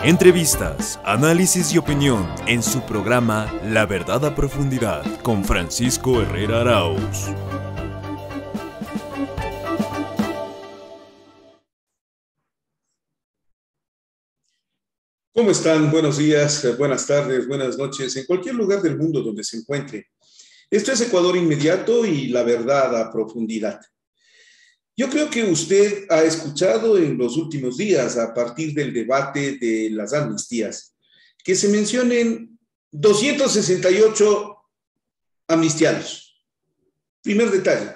Entrevistas, análisis y opinión en su programa La Verdad a Profundidad con Francisco Herrera Arauz. ¿Cómo están? Buenos días, buenas tardes, buenas noches, en cualquier lugar del mundo donde se encuentre. Esto es Ecuador Inmediato y La Verdad a Profundidad. Yo creo que usted ha escuchado en los últimos días, a partir del debate de las amnistías, que se mencionen 268 amnistiados. Primer detalle.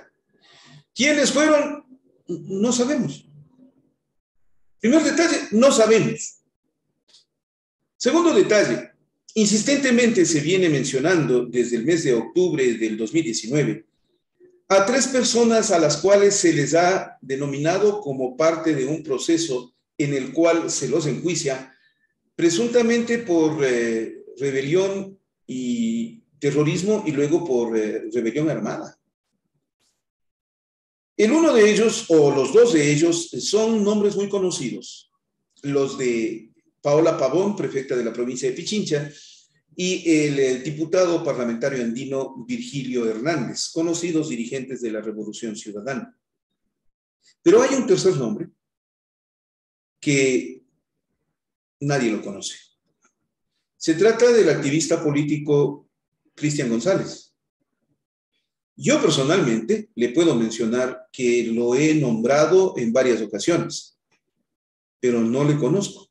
¿Quiénes fueron? No sabemos. Primer detalle, no sabemos. Segundo detalle, insistentemente se viene mencionando desde el mes de octubre del 2019 a 3 personas a las cuales se les ha denominado como parte de un proceso en el cual se los enjuicia presuntamente por rebelión y terrorismo y luego por rebelión armada. El uno de ellos, o los dos de ellos, son nombres muy conocidos. Los de Paola Pavón, prefecta de la provincia de Pichincha, y el diputado parlamentario andino Virgilio Hernández, conocidos dirigentes de la Revolución Ciudadana. Pero hay un tercer nombre que nadie lo conoce. Se trata del activista político Cristian González. Yo personalmente le puedo mencionar que lo he nombrado en varias ocasiones, pero no le conozco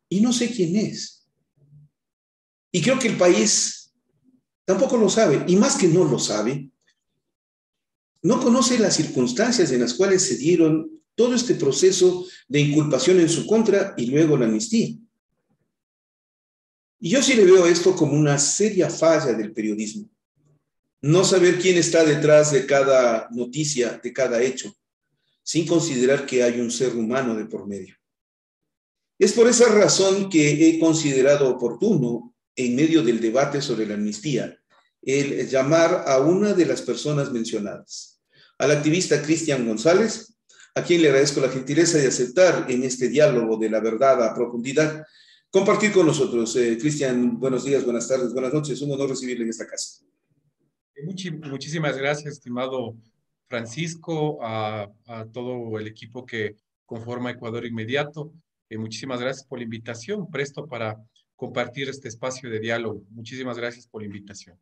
y no sé quién es. Y creo que el país tampoco lo sabe, y más que no lo sabe, no conoce las circunstancias en las cuales se dieron todo este proceso de inculpación en su contra y luego la amnistía. Y yo sí le veo esto como una seria falla del periodismo. No saber quién está detrás de cada noticia, de cada hecho, sin considerar que hay un ser humano de por medio. Es por esa razón que he considerado oportuno, en medio del debate sobre la amnistía, el llamar a una de las personas mencionadas, al activista Cristian González, a quien le agradezco la gentileza de aceptar en este diálogo de La Verdad a Profundidad, compartir con nosotros. Cristian, buenos días, buenas tardes, buenas noches. Un honor recibirle en esta casa. Muchísimas gracias, estimado Francisco, a todo el equipo que conforma Ecuador Inmediato. Muchísimas gracias por la invitación. Presto para compartir este espacio de diálogo. Muchísimas gracias por la invitación.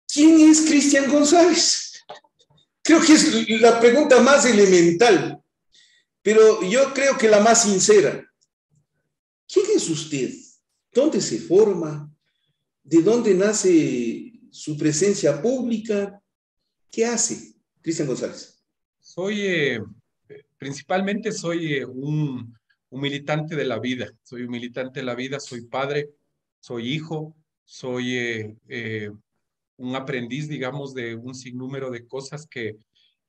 ¿Quién es Cristian González? Creo que es la pregunta más elemental, pero yo creo que la más sincera. ¿Quién es usted? ¿Dónde se forma? ¿De dónde nace su presencia pública? ¿Qué hace Cristian González? Principalmente soy un militante de la vida. Soy un militante de la vida, soy padre, soy hijo, soy un aprendiz, digamos, de un sinnúmero de cosas que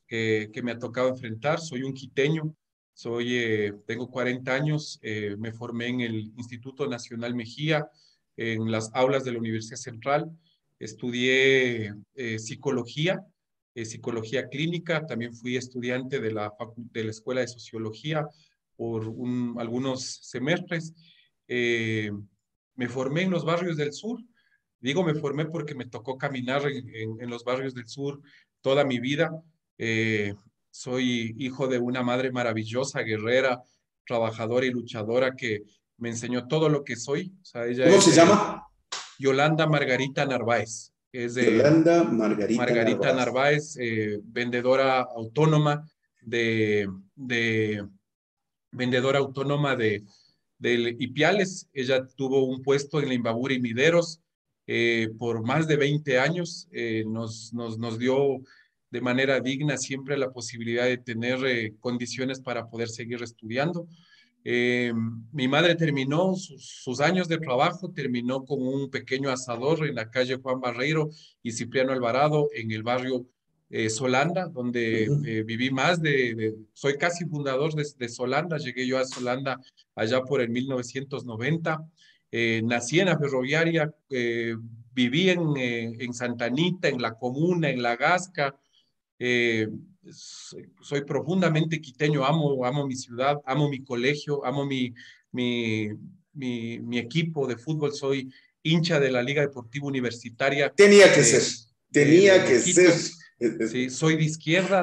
me ha tocado enfrentar. Soy un quiteño, tengo 40 años, me formé en el Instituto Nacional Mejía, en las aulas de la Universidad Central. Estudié psicología clínica, también fui estudiante de la Escuela de Sociología por algunos semestres. Eh, Me formé en los barrios del sur. Digo, me formé porque me tocó caminar en los barrios del sur toda mi vida. Soy hijo de una madre maravillosa, guerrera, trabajadora y luchadora que me enseñó todo lo que soy. O sea, ella ¿Cómo es se llama? Yolanda Margarita Narváez. Es de Yolanda Margarita Margarita Narváez. Narváez, vendedora autónoma de vendedora autónoma de Ipiales. Ella tuvo un puesto en la Imbabura y Mideros por más de 20 años. Nos dio de manera digna siempre la posibilidad de tener condiciones para poder seguir estudiando. Mi madre terminó sus años de trabajo, terminó con un pequeño asador en la calle Juan Barreiro y Cipriano Alvarado, en el barrio Solanda, donde viví soy casi fundador de Solanda. Llegué yo a Solanda allá por el 1990. Nací en la ferroviaria, viví en Santa Anita, en La Comuna, en La Gasca. soy profundamente quiteño, amo mi ciudad, amo mi colegio, amo mi equipo de fútbol, soy hincha de la Liga Deportiva Universitaria Tenía que ser, de, tenía de que ser. Quito. Sí, soy de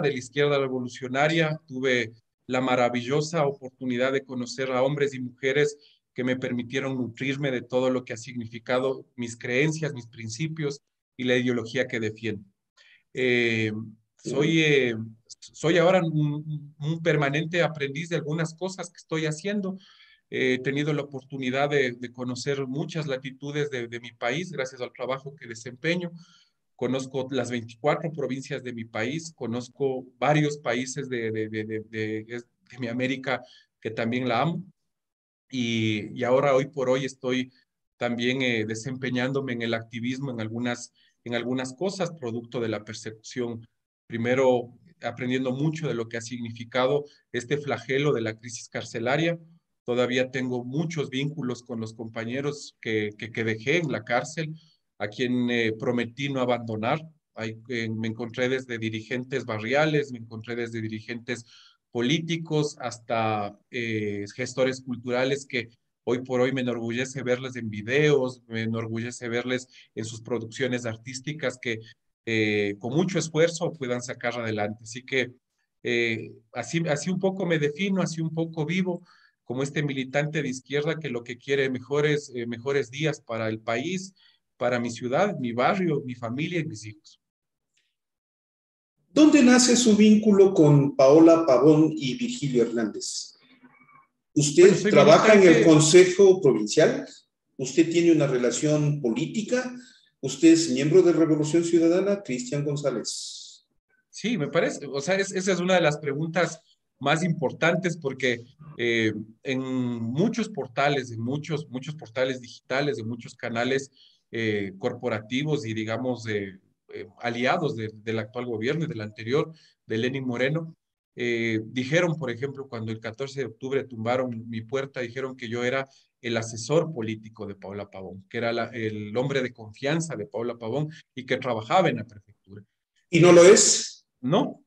la izquierda revolucionaria, tuve la maravillosa oportunidad de conocer a hombres y mujeres que me permitieron nutrirme de todo lo que ha significado mis creencias, mis principios y la ideología que defiendo. Eh, soy, eh, soy ahora un permanente aprendiz de algunas cosas que estoy haciendo. He tenido la oportunidad de conocer muchas latitudes de mi país gracias al trabajo que desempeño. Conozco las 24 provincias de mi país, conozco varios países de mi América que también la amo. Y ahora, hoy por hoy, estoy también desempeñándome en el activismo en algunas cosas, producto de la persecución. Primero, aprendiendo mucho de lo que ha significado este flagelo de la crisis carcelaria. Todavía tengo muchos vínculos con los compañeros que dejé en la cárcel, a quien prometí no abandonar. Me encontré desde dirigentes barriales, me encontré desde dirigentes políticos hasta gestores culturales que hoy por hoy me enorgullece verles en videos, me enorgullece verles en sus producciones artísticas que con mucho esfuerzo puedan sacar adelante. Así que así un poco me defino, así un poco vivo como este militante de izquierda que lo que quiere mejores días para el país, para mi ciudad, mi barrio, mi familia y mis hijos. ¿Dónde nace su vínculo con Paola Pavón y Virgilio Hernández? Bueno, ¿Usted soy trabaja en el militante. Consejo Provincial? ¿Usted tiene una relación política? ¿Usted es miembro de Revolución Ciudadana? Cristian González. Sí, me parece, o sea, esa es una de las preguntas más importantes porque en muchos portales, en muchos portales digitales, en muchos canales corporativos y digamos aliados del actual gobierno y del anterior, de Lenín Moreno, dijeron, por ejemplo, cuando el 14 de octubre tumbaron mi puerta, dijeron que yo era el asesor político de Paola Pavón, que era el hombre de confianza de Paola Pavón y que trabajaba en la prefectura. ¿Y no lo es? No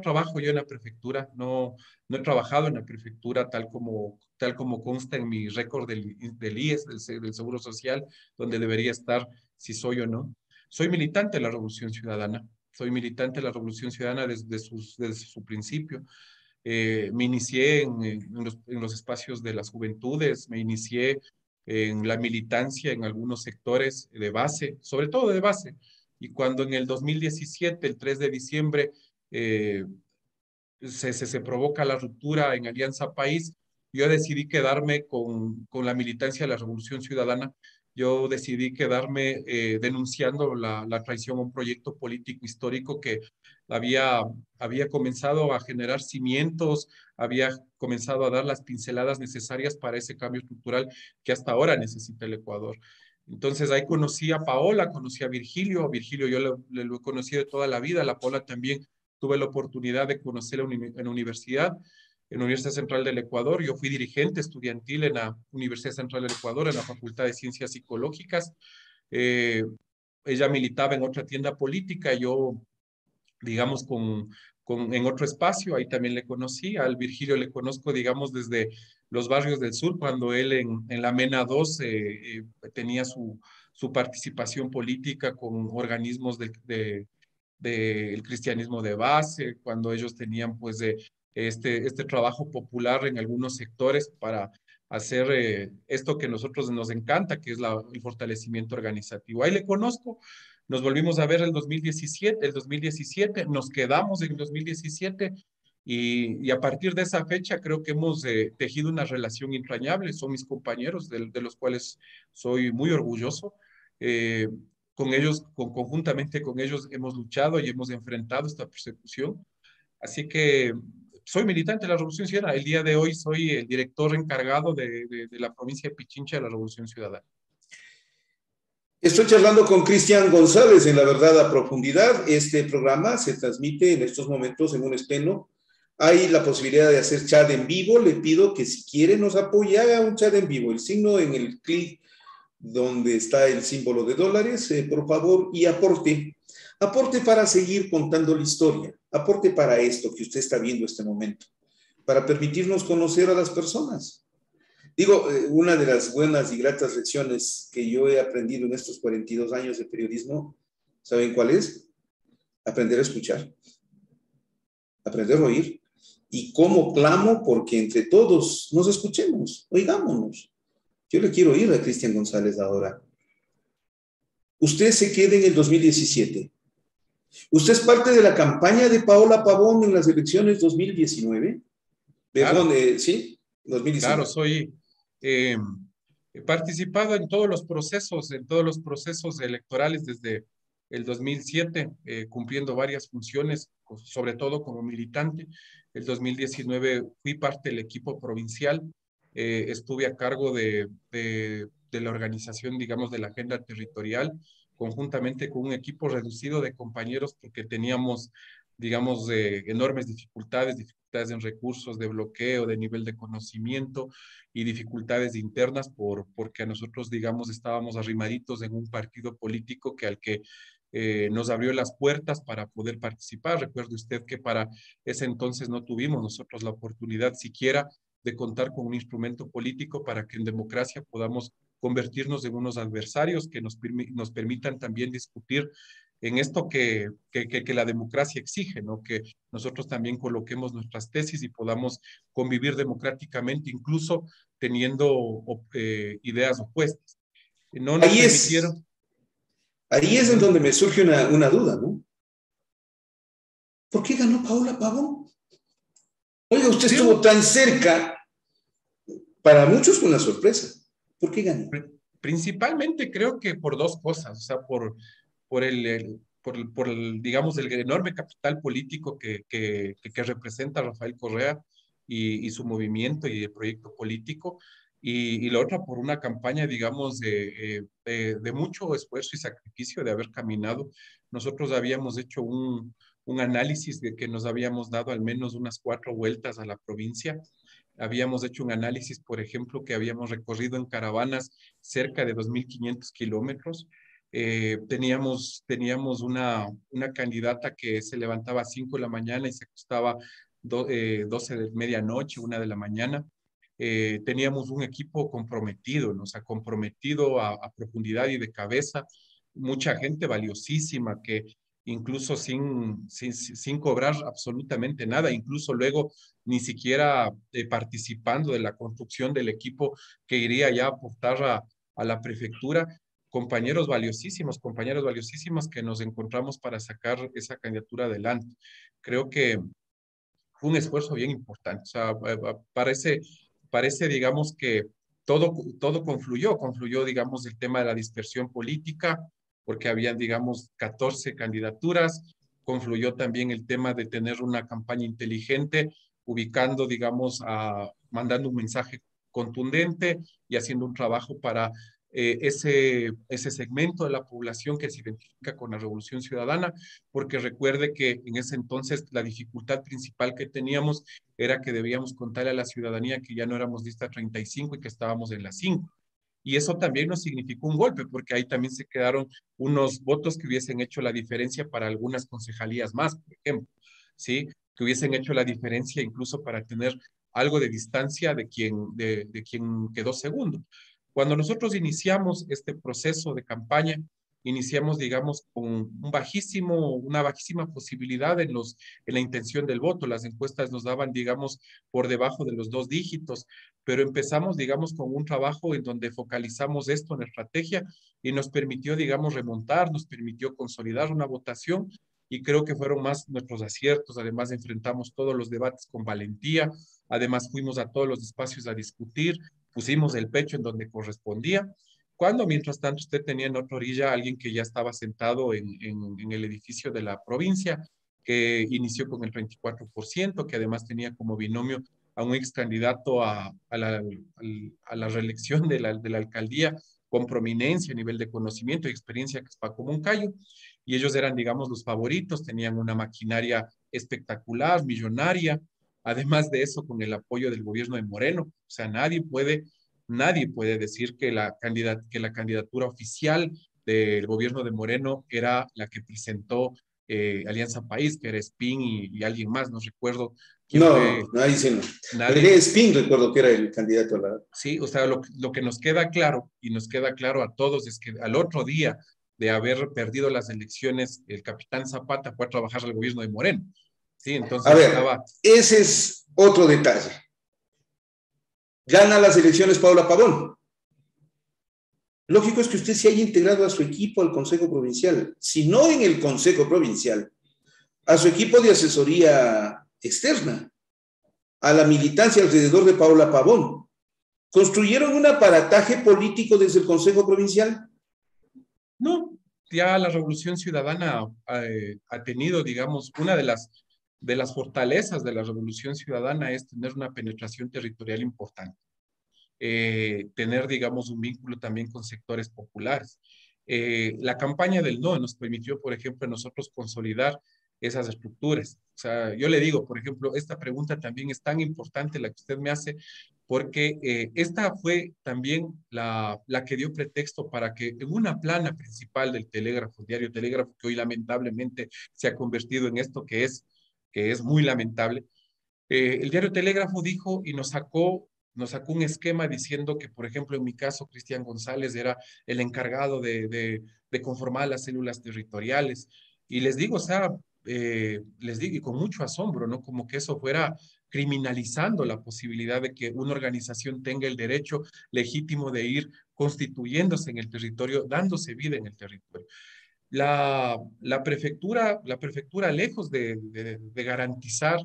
trabajo yo en la prefectura, no he trabajado en la prefectura tal como consta en mi récord del IES, del Seguro Social, donde debería estar si soy o no. Soy militante de la Revolución Ciudadana, soy militante de la Revolución Ciudadana desde su principio. Me inicié en los espacios de las juventudes, me inicié en la militancia en algunos sectores de base, sobre todo de base. Y cuando en el 2017, el 3 de diciembre, eh, se provoca la ruptura en Alianza País, yo decidí quedarme con la militancia de la Revolución Ciudadana. Yo decidí quedarme denunciando la traición a un proyecto político histórico que había comenzado a generar cimientos, había comenzado a dar las pinceladas necesarias para ese cambio estructural que hasta ahora necesita el Ecuador. Entonces ahí conocí a Paola, conocí a Virgilio yo lo he conocido de toda la vida, la Paola también tuve la oportunidad de conocerla en la universidad, en la Universidad Central del Ecuador. Yo fui dirigente estudiantil en la Universidad Central del Ecuador, en la Facultad de Ciencias Psicológicas. Eh, Ella militaba en otra tienda política, yo, digamos, en otro espacio, ahí también le conocí. Al Virgilio le conozco, digamos, desde los barrios del sur, cuando él en la MENA 2 tenía su participación política con organismos del cristianismo de base, cuando ellos tenían pues este trabajo popular en algunos sectores para hacer esto que a nosotros nos encanta, que es el fortalecimiento organizativo. Ahí le conozco, nos volvimos a ver el 2017, nos quedamos en el 2017 y a partir de esa fecha creo que hemos tejido una relación entrañable, son mis compañeros de los cuales soy muy orgulloso. Con ellos, conjuntamente con ellos hemos luchado y hemos enfrentado esta persecución. Así que soy militante de la Revolución Ciudadana. El día de hoy soy el director encargado de la provincia de Pichincha de la Revolución Ciudadana. Estoy charlando con Cristian González en La Verdad a Profundidad. Este programa se transmite en estos momentos en un estreno. Hay la posibilidad de hacer chat en vivo. Le pido que si quiere nos apoye, haga un chat en vivo. El signo en el clic donde está el símbolo de dólares, por favor, y aporte para seguir contando la historia. aporte para esto que usted está viendo este momento, para permitirnos conocer a las personas. Digo, una de las buenas y gratas lecciones que yo he aprendido en estos 42 años de periodismo, ¿saben cuál es? Aprender a escuchar, aprender a oír. Y cómo clamo porque entre todos nos escuchemos, oigámonos. Yo le quiero oír a Cristian González ahora. Usted se queda en el 2017. ¿Usted es parte de la campaña de Paola Pavón en las elecciones 2019? Claro, Perdón, ¿sí? 2019. claro, he participado en todos los procesos electorales desde el 2007, cumpliendo varias funciones, sobre todo como militante. El 2019 fui parte del equipo provincial, estuve a cargo de la organización, digamos, de la agenda territorial, conjuntamente con un equipo reducido de compañeros, porque teníamos, digamos, enormes dificultades en recursos, de bloqueo, de nivel de conocimiento y dificultades internas porque a nosotros, digamos, estábamos arrimaditos en un partido político que al que nos abrió las puertas para poder participar. Recuerde usted que para ese entonces no tuvimos nosotros la oportunidad siquiera de contar con un instrumento político para que en democracia podamos convertirnos en unos adversarios que nos permitan también discutir en esto que la democracia exige, ¿no? Que nosotros también coloquemos nuestras tesis y podamos convivir democráticamente, incluso teniendo ideas opuestas. No nos Ahí es, permitieron. ahí es en Ujú. donde me surge una duda, ¿no? ¿Por qué ganó Paola Pavón? Oiga, usted estuvo Creo, tan cerca, para muchos fue una sorpresa. ¿Por qué ganó? principalmente creo que por dos cosas, o sea, por el, digamos, el enorme capital político que representa Rafael Correa y su movimiento y el proyecto político, y la otra por una campaña, digamos, de mucho esfuerzo y sacrificio de haber caminado. Nosotros habíamos hecho un análisis de que nos habíamos dado al menos unas 4 vueltas a la provincia. Habíamos hecho un análisis, por ejemplo, que habíamos recorrido en caravanas cerca de 2.500 kilómetros. Teníamos una candidata que se levantaba a 5 de la mañana y se acostaba 12 de medianoche, 1 de la mañana. Teníamos un equipo comprometido, ¿no? O sea, comprometido a profundidad y de cabeza, mucha gente valiosísima que incluso sin cobrar absolutamente nada, incluso luego ni siquiera participando de la construcción del equipo que iría ya a aportar a la prefectura, compañeros valiosísimos que nos encontramos para sacar esa candidatura adelante. Creo que fue un esfuerzo bien importante. O sea, parece, digamos, que todo confluyó, digamos, el tema de la dispersión política, porque habían, digamos, 14 candidaturas, confluyó también el tema de tener una campaña inteligente, ubicando, digamos, mandando un mensaje contundente y haciendo un trabajo para ese segmento de la población que se identifica con la Revolución Ciudadana, porque recuerde que en ese entonces la dificultad principal que teníamos era que debíamos contarle a la ciudadanía que ya no éramos lista 35 y que estábamos en la 5. Y eso también nos significó un golpe, porque ahí también se quedaron unos votos que hubiesen hecho la diferencia para algunas concejalías más, por ejemplo, ¿sí? Que hubiesen hecho la diferencia incluso para tener algo de distancia de quien quedó segundo. Cuando nosotros iniciamos este proceso de campaña, iniciamos, digamos, con una bajísima posibilidad en la intención del voto. Las encuestas nos daban, digamos, por debajo de los 2 dígitos, pero empezamos, digamos, con un trabajo en donde focalizamos esto en estrategia y nos permitió, digamos, remontar, nos permitió consolidar una votación y creo que fueron más nuestros aciertos. Además, enfrentamos todos los debates con valentía, además fuimos a todos los espacios a discutir, pusimos el pecho en donde correspondía, cuando mientras tanto usted tenía en otra orilla a alguien que ya estaba sentado en el edificio de la provincia, que inició con el 24%, que además tenía como binomio a un ex candidato a la reelección de la alcaldía con prominencia a nivel de conocimiento y experiencia, que es Paco Moncayo, y ellos eran, digamos, los favoritos, tenían una maquinaria espectacular, millonaria, además de eso, con el apoyo del gobierno de Moreno. O sea, nadie puede decir que la candidatura oficial del gobierno de Moreno era la que presentó Alianza País, que era Spin y alguien más, no recuerdo quién fue. No, ahí sí no. Nadie. Spin, recuerdo que era el candidato a la... Sí, o sea, lo que nos queda claro, y nos queda claro a todos, es que al otro día de haber perdido las elecciones, el capitán Zapata fue a trabajar al gobierno de Moreno. Sí, entonces A ver, estaba... ese es otro detalle. Gana las elecciones Paula Pavón. Lógico es que usted se haya integrado a su equipo al Consejo Provincial, si no en el Consejo Provincial, a su equipo de asesoría externa, a la militancia alrededor de Paula Pavón. ¿Construyeron un aparataje político desde el Consejo Provincial? No, ya la Revolución Ciudadana ha tenido, digamos, una de las fortalezas de la Revolución Ciudadana es tener una penetración territorial importante. Tener, digamos, un vínculo también con sectores populares. La campaña del no nos permitió, por ejemplo, a nosotros consolidar esas estructuras. O sea, yo le digo, por ejemplo, esta pregunta también es tan importante la que usted me hace, porque esta fue también la que dio pretexto para que en una plana principal del Telégrafo, diario Telégrafo, que hoy lamentablemente se ha convertido en esto que es muy lamentable, el diario Telégrafo dijo y nos sacó un esquema diciendo que, por ejemplo, en mi caso, Cristian González era el encargado de conformar las células territoriales. Y les digo, o sea, les digo, y con mucho asombro, ¿no? Como que eso fuera criminalizando la posibilidad de que una organización tenga el derecho legítimo de ir constituyéndose en el territorio, dándose vida en el territorio. La prefectura, lejos de garantizar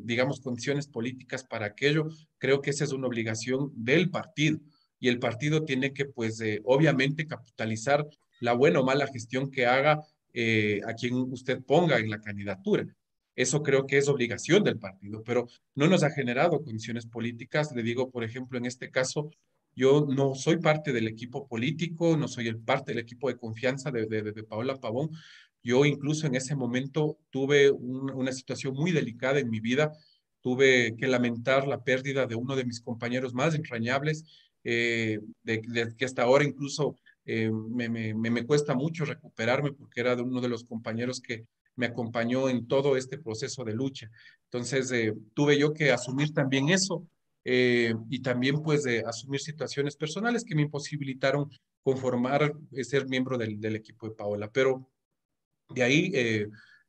digamos, condiciones políticas para aquello, creo que esa es una obligación del partido. Y el partido tiene que, pues, obviamente, capitalizar la buena o mala gestión que haga a quien usted ponga en la candidatura. Eso creo que es obligación del partido, pero no nos ha generado condiciones políticas. Le digo, por ejemplo, en este caso, yo no soy parte del equipo político, no soy parte del equipo de confianza de Paola Pavón. Yo incluso en ese momento tuve una situación muy delicada en mi vida. Tuve que lamentar la pérdida de uno de mis compañeros más entrañables, que hasta ahora incluso me cuesta mucho recuperarme porque era de uno de los compañeros que me acompañó en todo este proceso de lucha. Entonces, tuve yo que asumir también eso y también pues asumir situaciones personales que me imposibilitaron conformar, ser miembro del equipo de Paola. Pero de ahí,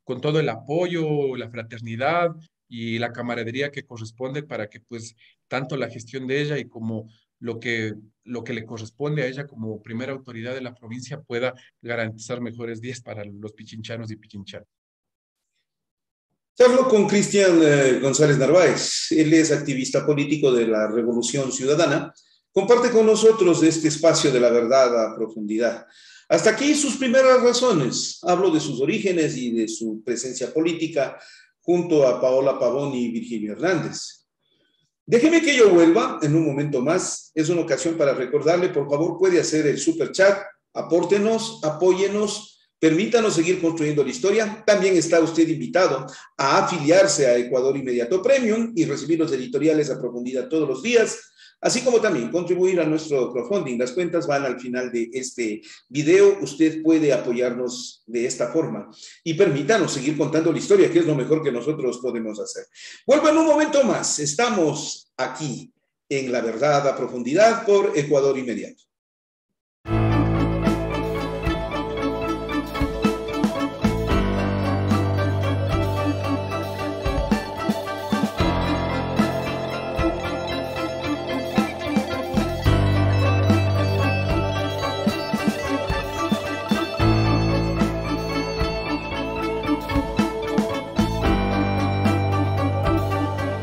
con todo el apoyo, la fraternidad y la camaradería que corresponde para que pues tanto la gestión de ella y como lo que le corresponde a ella como primera autoridad de la provincia pueda garantizar mejores días para los pichinchanos y pichinchanas. Hablo con Cristian González Narváez. Él es activista político de la Revolución Ciudadana. Comparte con nosotros este espacio de la verdad a profundidad. Hasta aquí sus primeras razones. Hablo de sus orígenes y de su presencia política junto a Paola Pavón y Virgilio Hernández. Déjeme que yo vuelva en un momento más. Es una ocasión para recordarle, por favor, puede hacer el super chat. Apórtenos, apóyenos. Permítanos seguir construyendo la historia. También está usted invitado a afiliarse a Ecuador Inmediato Premium y recibir los editoriales a profundidad todos los días, así como también contribuir a nuestro crowdfunding. Las cuentas van al final de este video. Usted puede apoyarnos de esta forma y permítanos seguir contando la historia, que es lo mejor que nosotros podemos hacer. Vuelvo en un momento más. Estamos aquí en La Verdad a Profundidad por Ecuador Inmediato.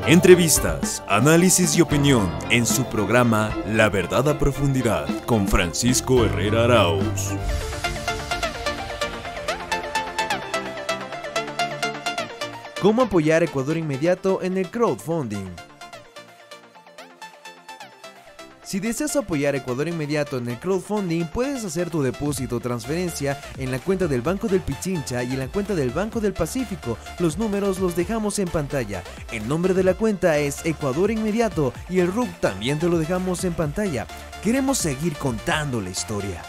Entrevistas, análisis y opinión en su programa La Verdad a Profundidad con Francisco Herrera Arauz. ¿Cómo apoyar a Ecuador Inmediato en el crowdfunding? Si deseas apoyar a Ecuador Inmediato en el crowdfunding, puedes hacer tu depósito o transferencia en la cuenta del Banco del Pichincha y en la cuenta del Banco del Pacífico. Los números los dejamos en pantalla. El nombre de la cuenta es Ecuador Inmediato y el RUC también te lo dejamos en pantalla. Queremos seguir contando la historia.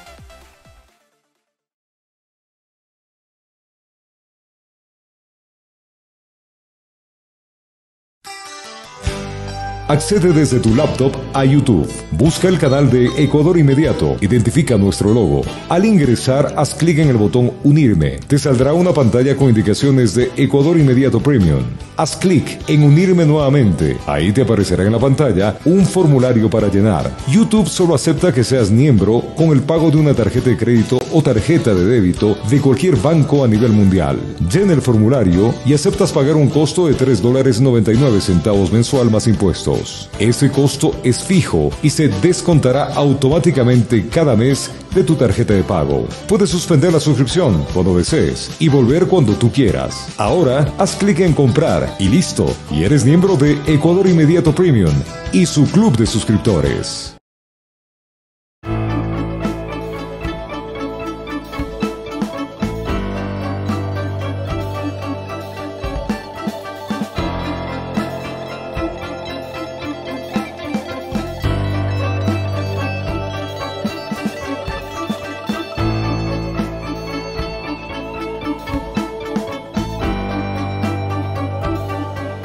Accede desde tu laptop a YouTube. Busca el canal de Ecuador Inmediato. Identifica nuestro logo. Al ingresar, haz clic en el botón Unirme. Te saldrá una pantalla con indicaciones de Ecuador Inmediato Premium. Haz clic en Unirme nuevamente. Ahí te aparecerá en la pantalla un formulario para llenar. YouTube solo acepta que seas miembro con el pago de una tarjeta de crédito o tarjeta de débito de cualquier banco a nivel mundial. Llena el formulario y aceptas pagar un costo de $3.99 mensual más impuestos. Este costo es fijo y se descontará automáticamente cada mes de tu tarjeta de pago. Puedes suspender la suscripción cuando desees y volver cuando tú quieras. Ahora, haz clic en comprar y listo. Y eres miembro de Ecuador Inmediato Premium y su club de suscriptores.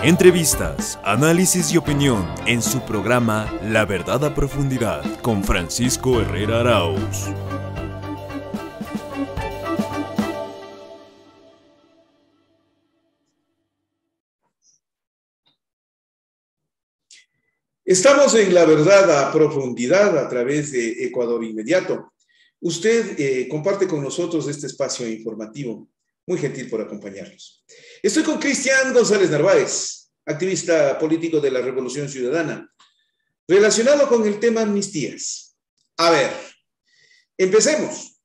Entrevistas, análisis y opinión en su programa La Verdad a Profundidad con Francisco Herrera Arauz. Estamos en La Verdad a Profundidad a través de Ecuador Inmediato. Usted comparte con nosotros este espacio informativo. Muy gentil por acompañarnos. Estoy con Cristian González Narváez, activista político de la Revolución Ciudadana, relacionado con el tema amnistías. A ver, empecemos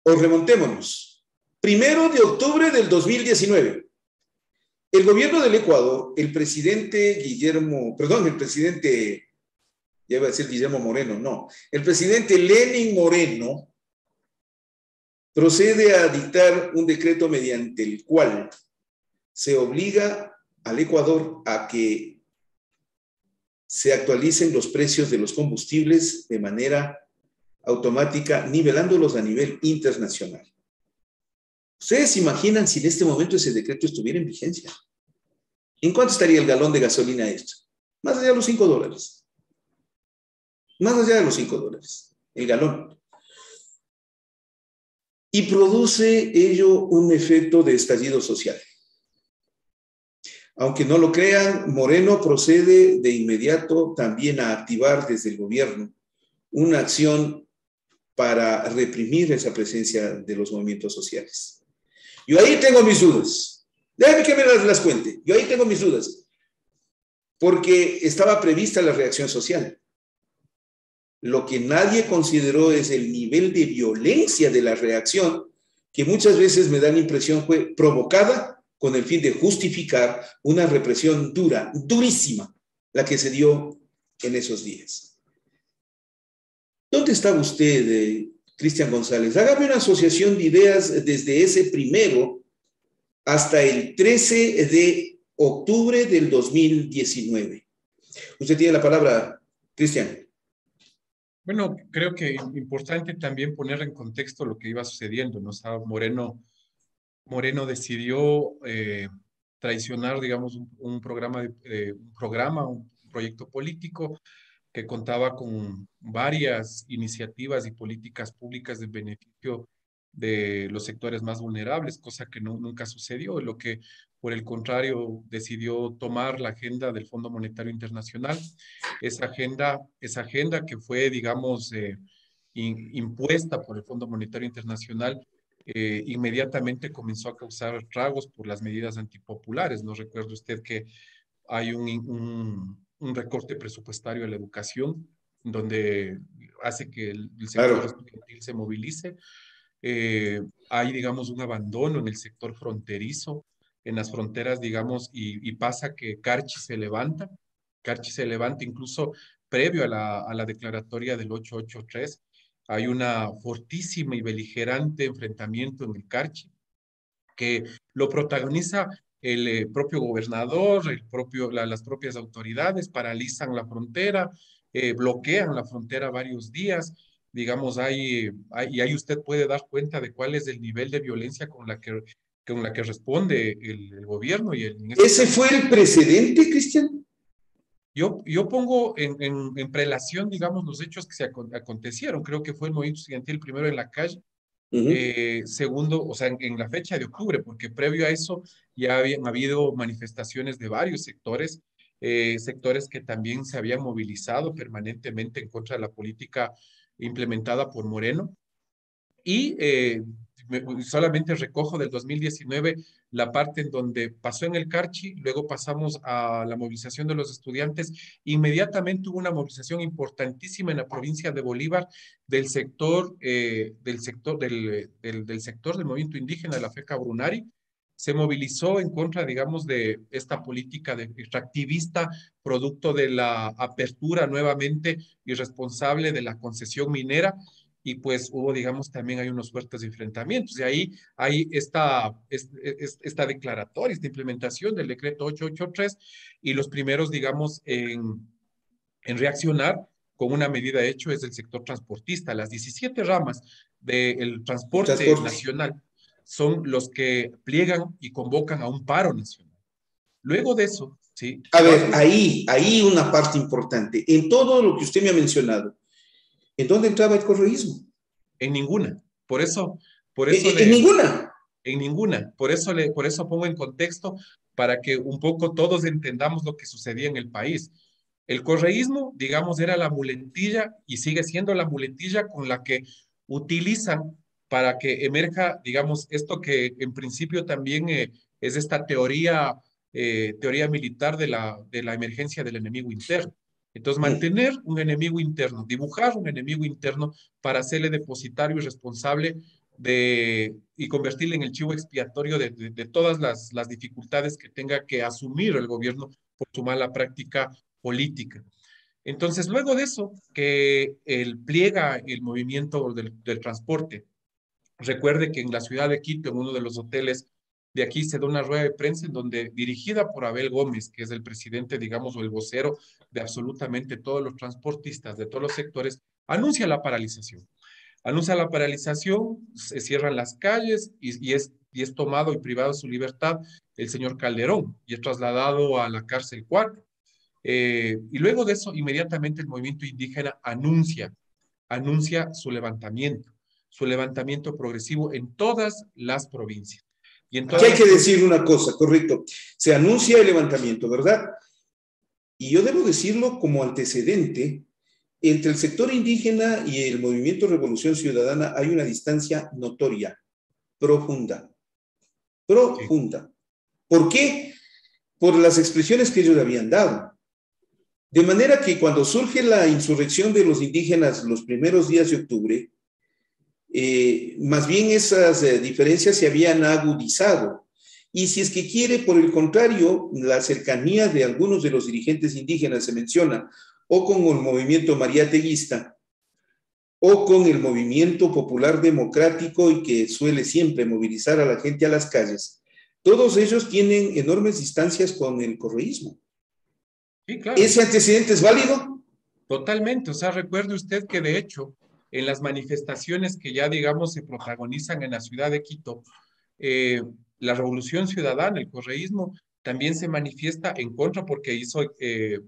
o remontémonos. 1 de octubre del 2019, el gobierno del Ecuador, el presidente Lenín Moreno, procede a dictar un decreto mediante el cual se obliga al Ecuador a que se actualicen los precios de los combustibles de manera automática, nivelándolos a nivel internacional. ¿Ustedes se imaginan si en este momento ese decreto estuviera en vigencia? ¿En cuánto estaría el galón de gasolina esto? Más allá de los $5. Más allá de los $5, el galón. Y produce ello un efecto de estallido social. Aunque no lo crean, Moreno procede de inmediato también a activar desde el gobierno una acción para reprimir esa presencia de los movimientos sociales. Yo ahí tengo mis dudas. Déjenme que me las cuente. Yo ahí tengo mis dudas. Porque estaba prevista la reacción social. Lo que nadie consideró es el nivel de violencia de la reacción, que muchas veces me da la impresión fue provocada con el fin de justificar una represión dura, durísima, la que se dio en esos días. ¿Dónde está usted, Cristian González? Hágame una asociación de ideas desde ese 1 hasta el 13 de octubre del 2019. Usted tiene la palabra, Cristian. Bueno, creo que es importante también poner en contexto lo que iba sucediendo, ¿no? O sea, Moreno decidió traicionar, digamos, un proyecto político que contaba con varias iniciativas y políticas públicas de beneficio de los sectores más vulnerables, cosa que nunca sucedió, lo que por el contrario decidió tomar la agenda del Fondo Monetario Internacional, esa agenda que fue, digamos, impuesta por el Fondo Monetario Internacional, inmediatamente comenzó a causar tragos por las medidas antipopulares. ¿No recuerda usted que hay un recorte presupuestario a la educación, donde hace que el sector estudiantil se movilice? Hay, digamos, un abandono en el sector fronterizo, en las fronteras, digamos, y pasa que Carchi se levanta incluso previo a la declaratoria del 883. Hay una fortísima y beligerante enfrentamiento en el Carchi, que lo protagoniza el propio gobernador, las propias autoridades, paralizan la frontera, bloquean la frontera varios días. Digamos, y ahí usted puede dar cuenta de cuál es el nivel de violencia con la que responde el gobierno. ¿Ese fue el precedente, Cristian? Yo pongo en prelación, digamos, los hechos que acontecieron. Creo que fue el movimiento estudiantil primero en la calle, segundo, o sea, en la fecha de octubre, porque previo a eso ya habían habido manifestaciones de varios sectores, sectores que también se habían movilizado permanentemente en contra de la política implementada por Moreno. Y solamente recojo del 2019 la parte en donde pasó en el Carchi, luego pasamos a la movilización de los estudiantes. Inmediatamente hubo una movilización importantísima en la provincia de Bolívar del sector, del sector del movimiento indígena de la FECA Brunari. Se movilizó en contra, digamos, de esta política extractivista, producto de la apertura nuevamente irresponsable de la concesión minera, y pues hubo, digamos, también hay unos fuertes enfrentamientos. Y ahí hay esta declaratoria, esta implementación del decreto 883, y los primeros, digamos, en reaccionar con una medida de hecho es el sector transportista. Las 17 ramas del transporte nacional son los que pliegan y convocan a un paro nacional. Luego de eso, ¿sí? A ver, ahí una parte importante. En todo lo que usted me ha mencionado, ¿en dónde entraba el correísmo? En ninguna. Por eso ¿En ninguna? En ninguna. Por eso pongo en contexto para que un poco todos entendamos lo que sucedía en el país. El correísmo, digamos, era la muletilla y sigue siendo la muletilla con la que utilizan para que emerja, digamos, esto que en principio también es esta teoría militar de la emergencia del enemigo interno. Entonces, mantener un enemigo interno, dibujar un enemigo interno para hacerle depositario y responsable y convertirle en el chivo expiatorio de todas las dificultades que tenga que asumir el gobierno por su mala práctica política. Entonces, luego de eso, que pliega el movimiento del transporte. Recuerde que en la ciudad de Quito, en uno de los hoteles de aquí, se da una rueda de prensa en donde, dirigida por Abel Gómez, que es el presidente, digamos, o el vocero de absolutamente todos los transportistas de todos los sectores, anuncia la paralización. Anuncia la paralización, se cierran las calles y es tomado y privado de su libertad el señor Calderón y es trasladado a la cárcel 4. Y luego de eso, inmediatamente el movimiento indígena anuncia su levantamiento progresivo en todas las provincias. Y en todas Aquí hay que decir una cosa, correcto. Se anuncia el levantamiento, ¿verdad? Y yo debo decirlo como antecedente, entre el sector indígena y el movimiento Revolución Ciudadana hay una distancia notoria, profunda. Profunda. ¿Por qué? Por las expresiones que ellos habían dado. De manera que cuando surge la insurrección de los indígenas los primeros días de octubre, más bien esas diferencias se habían agudizado. Y si es que quiere, por el contrario, la cercanía de algunos de los dirigentes indígenas se menciona, o con el movimiento mariateguista, o con el movimiento popular democrático y que suele siempre movilizar a la gente a las calles. Todos ellos tienen enormes distancias con el correísmo. Sí, claro. ¿Ese antecedente es válido? Totalmente. O sea, recuerde usted que de hecho, en las manifestaciones que ya, digamos, se protagonizan en la ciudad de Quito, la Revolución Ciudadana, el correísmo, también se manifiesta en contra porque hizo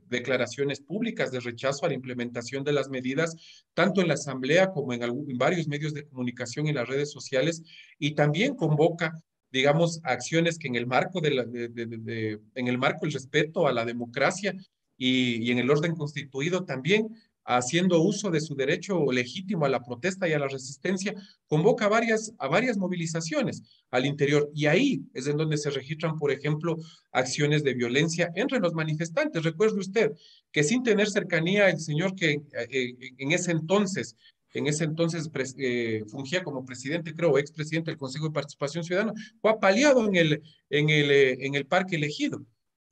declaraciones públicas de rechazo a la implementación de las medidas, tanto en la Asamblea como en varios medios de comunicación y las redes sociales, y también convoca, digamos, acciones que en el marco en el marco del respeto a la democracia y en el orden constituido también, haciendo uso de su derecho legítimo a la protesta y a la resistencia, convoca a varias movilizaciones al interior. Y ahí es en donde se registran, por ejemplo, acciones de violencia entre los manifestantes. Recuerde usted que sin tener cercanía, el señor que en ese entonces fungía como presidente, creo, expresidente del Consejo de Participación Ciudadana, fue apaleado en el Parque Elegido.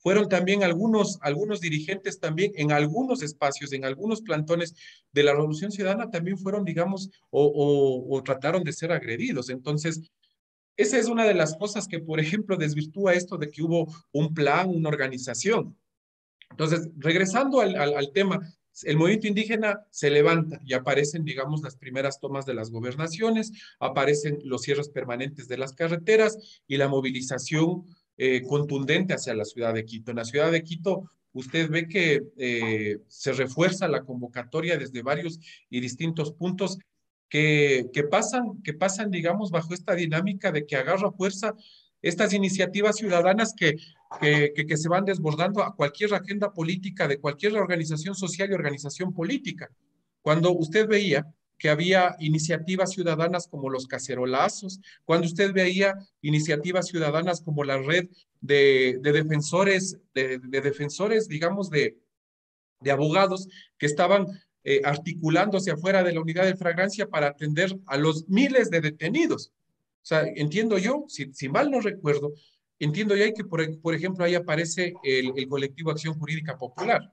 Fueron también algunos dirigentes también en algunos espacios, en algunos plantones de la Revolución Ciudadana también fueron, digamos, o trataron de ser agredidos. Entonces, esa es una de las cosas que, por ejemplo, desvirtúa esto de que hubo un plan, una organización. Entonces, regresando al tema, el movimiento indígena se levanta y aparecen, digamos, las primeras tomas de las gobernaciones, aparecen los cierres permanentes de las carreteras y la movilización contundente hacia la ciudad de Quito. En la ciudad de Quito, usted ve que se refuerza la convocatoria desde varios y distintos puntos que pasan, digamos, bajo esta dinámica de que agarra fuerza estas iniciativas ciudadanas que se van desbordando a cualquier agenda política de cualquier organización social y organización política. Cuando usted veía que había iniciativas ciudadanas como los cacerolazos, cuando usted veía iniciativas ciudadanas como la red de defensores, digamos, de abogados que estaban articulándose afuera de la unidad de flagrancia para atender a los miles de detenidos. O sea, entiendo yo, si mal no recuerdo, entiendo ya que, por ejemplo, ahí aparece el colectivo Acción Jurídica Popular,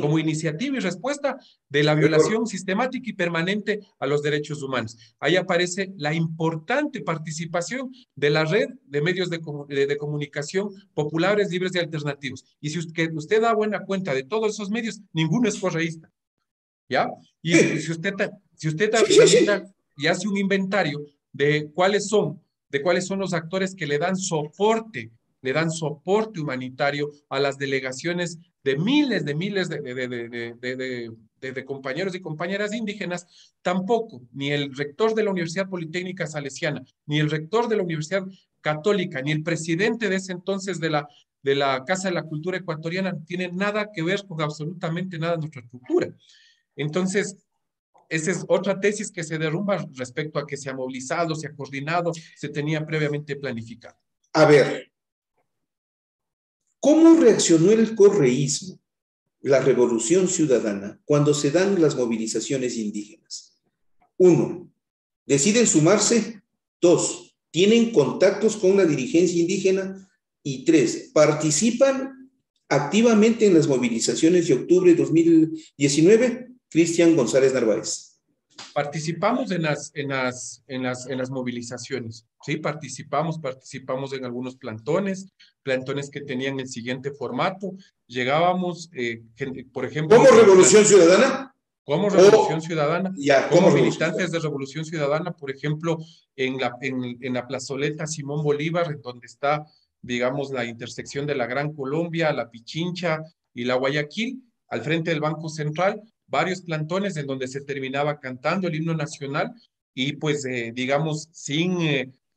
como iniciativa y respuesta de la violación sistemática y permanente a los derechos humanos. Ahí aparece la importante participación de la red de medios de comunicación populares, libres y alternativos. Y si usted da buena cuenta de todos esos medios, ninguno es correísta, ¿ya? Y si usted también y hace un inventario de cuáles son los actores que le dan soporte humanitario a las delegaciones de miles de compañeros y compañeras indígenas, tampoco ni el rector de la Universidad Politécnica Salesiana, ni el rector de la Universidad Católica, ni el presidente de ese entonces de la Casa de la Cultura Ecuatoriana tienen nada que ver con absolutamente nada de nuestra estructura. Entonces, esa es otra tesis que se derrumba respecto a que se ha movilizado, se ha coordinado, se tenía previamente planificado. A ver, ¿cómo reaccionó el correísmo, la revolución ciudadana, cuando se dan las movilizaciones indígenas? 1, deciden sumarse. 2, tienen contactos con la dirigencia indígena. Y 3, participan activamente en las movilizaciones de octubre de 2019. Cristian González Narváez. Participamos en las movilizaciones, ¿sí? Participamos en algunos plantones que tenían el siguiente formato. Llegábamos, por ejemplo... ¿Como Revolución Ciudadana? Como Revolución Ciudadana, ya, como militantes de Revolución Ciudadana, por ejemplo, en la plazoleta Simón Bolívar, donde está, digamos, la intersección de la Gran Colombia, la Pichincha y la Guayaquil, al frente del Banco Central, varios plantones en donde se terminaba cantando el himno nacional y pues, digamos, sin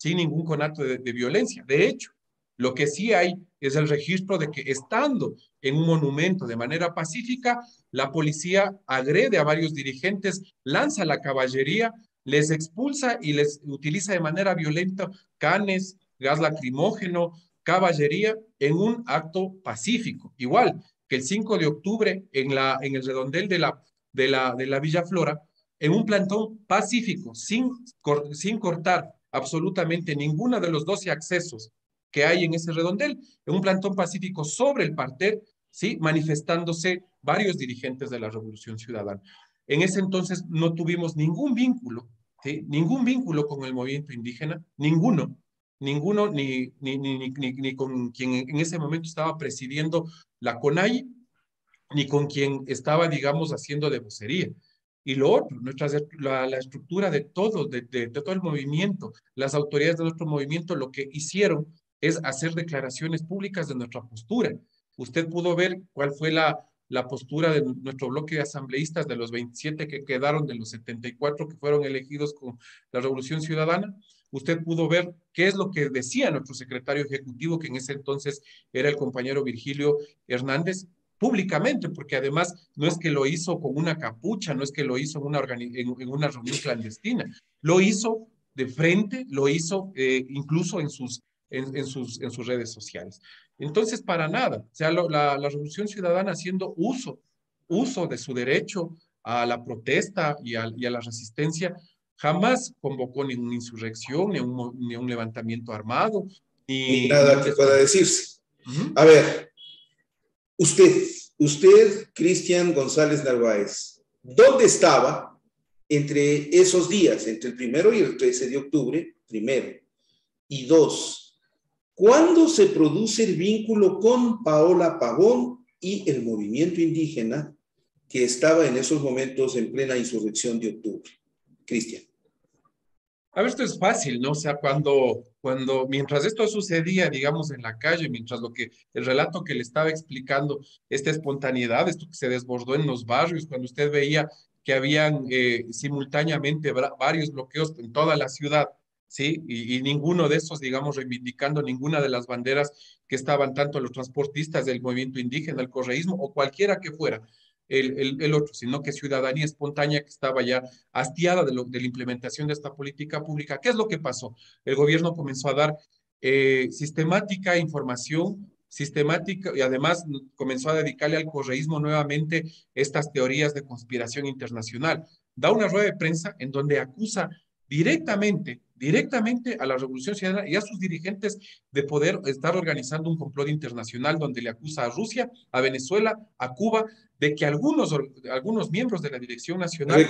ningún conato de violencia. De hecho, lo que sí hay es el registro de que estando en un monumento de manera pacífica, la policía agrede a varios dirigentes, lanza la caballería, les expulsa y les utiliza de manera violenta canes, gas lacrimógeno, caballería en un acto pacífico. Igual que el 5 de octubre en el redondel de la Villa Flora, en un plantón pacífico, sin cortar absolutamente ninguno de los 12 accesos que hay en ese redondel, en un plantón pacífico sobre el parter, ¿sí? Manifestándose varios dirigentes de la Revolución Ciudadana. En ese entonces no tuvimos ningún vínculo, ¿sí? Ningún vínculo con el movimiento indígena, ninguno, ni con quien en ese momento estaba presidiendo la CONAI, ni con quien estaba, digamos, haciendo de vocería. Y lo otro, la estructura de todo el movimiento, las autoridades de nuestro movimiento, lo que hicieron es hacer declaraciones públicas de nuestra postura. Usted pudo ver cuál fue la postura de nuestro bloque de asambleístas, de los 27 que quedaron, de los 74 que fueron elegidos con la Revolución Ciudadana. Usted pudo ver qué es lo que decía nuestro secretario ejecutivo, que en ese entonces era el compañero Virgilio Hernández, públicamente, porque además no es que lo hizo con una capucha, no es que lo hizo en una reunión clandestina, lo hizo de frente, lo hizo incluso en sus redes sociales. Entonces, para nada, o sea, la Revolución Ciudadana haciendo uso de su derecho a la protesta y a la resistencia, jamás convocó ni una insurrección, ni un levantamiento armado, ni nada que pueda decirse. A ver, usted, Cristian González Narváez, ¿dónde estaba entre esos días, entre el 1 y el 13 de octubre, primero? Y 2, ¿cuándo se produce el vínculo con Paola Pavón y el movimiento indígena que estaba en esos momentos en plena insurrección de octubre? Cristian. A ver, esto es fácil, ¿no? O sea, mientras esto sucedía, digamos, en la calle, mientras el relato que le estaba explicando, esta espontaneidad, esto que se desbordó en los barrios, cuando usted veía que habían simultáneamente varios bloqueos en toda la ciudad, ¿sí? Y ninguno de esos, digamos, reivindicando ninguna de las banderas que estaban tanto los transportistas del movimiento indígena, el correísmo o cualquiera que fuera el otro, sino que ciudadanía espontánea que estaba ya hastiada de la implementación de esta política pública. ¿Qué es lo que pasó? El gobierno comenzó a dar sistemática información, sistemática, y además comenzó a dedicarle al correísmo nuevamente estas teorías de conspiración internacional. Da una rueda de prensa en donde acusa directamente a la Revolución Ciudadana y a sus dirigentes de poder estar organizando un complot internacional donde le acusa a Rusia, a Venezuela, a Cuba, de que algunos miembros de la Dirección Nacional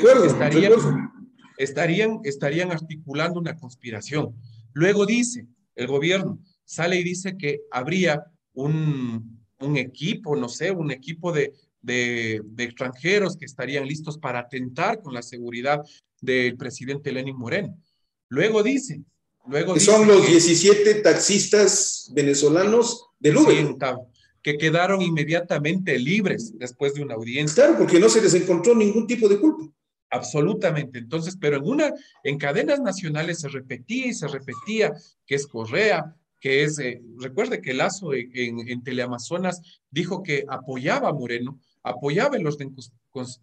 estarían articulando una conspiración. Luego dice, el gobierno sale y dice que habría un equipo, no sé, un equipo de extranjeros que estarían listos para atentar con la seguridad del presidente Lenín Moreno. Luego dice que son los 17 taxistas venezolanos del Uber. Sí, que quedaron inmediatamente libres después de una audiencia. Claro, porque no se les encontró ningún tipo de culpa. Absolutamente. Entonces, pero en cadenas nacionales se repetía y se repetía que es Correa, que es, recuerde que Lazo en Teleamazonas dijo que apoyaba a Moreno, apoyaba el orden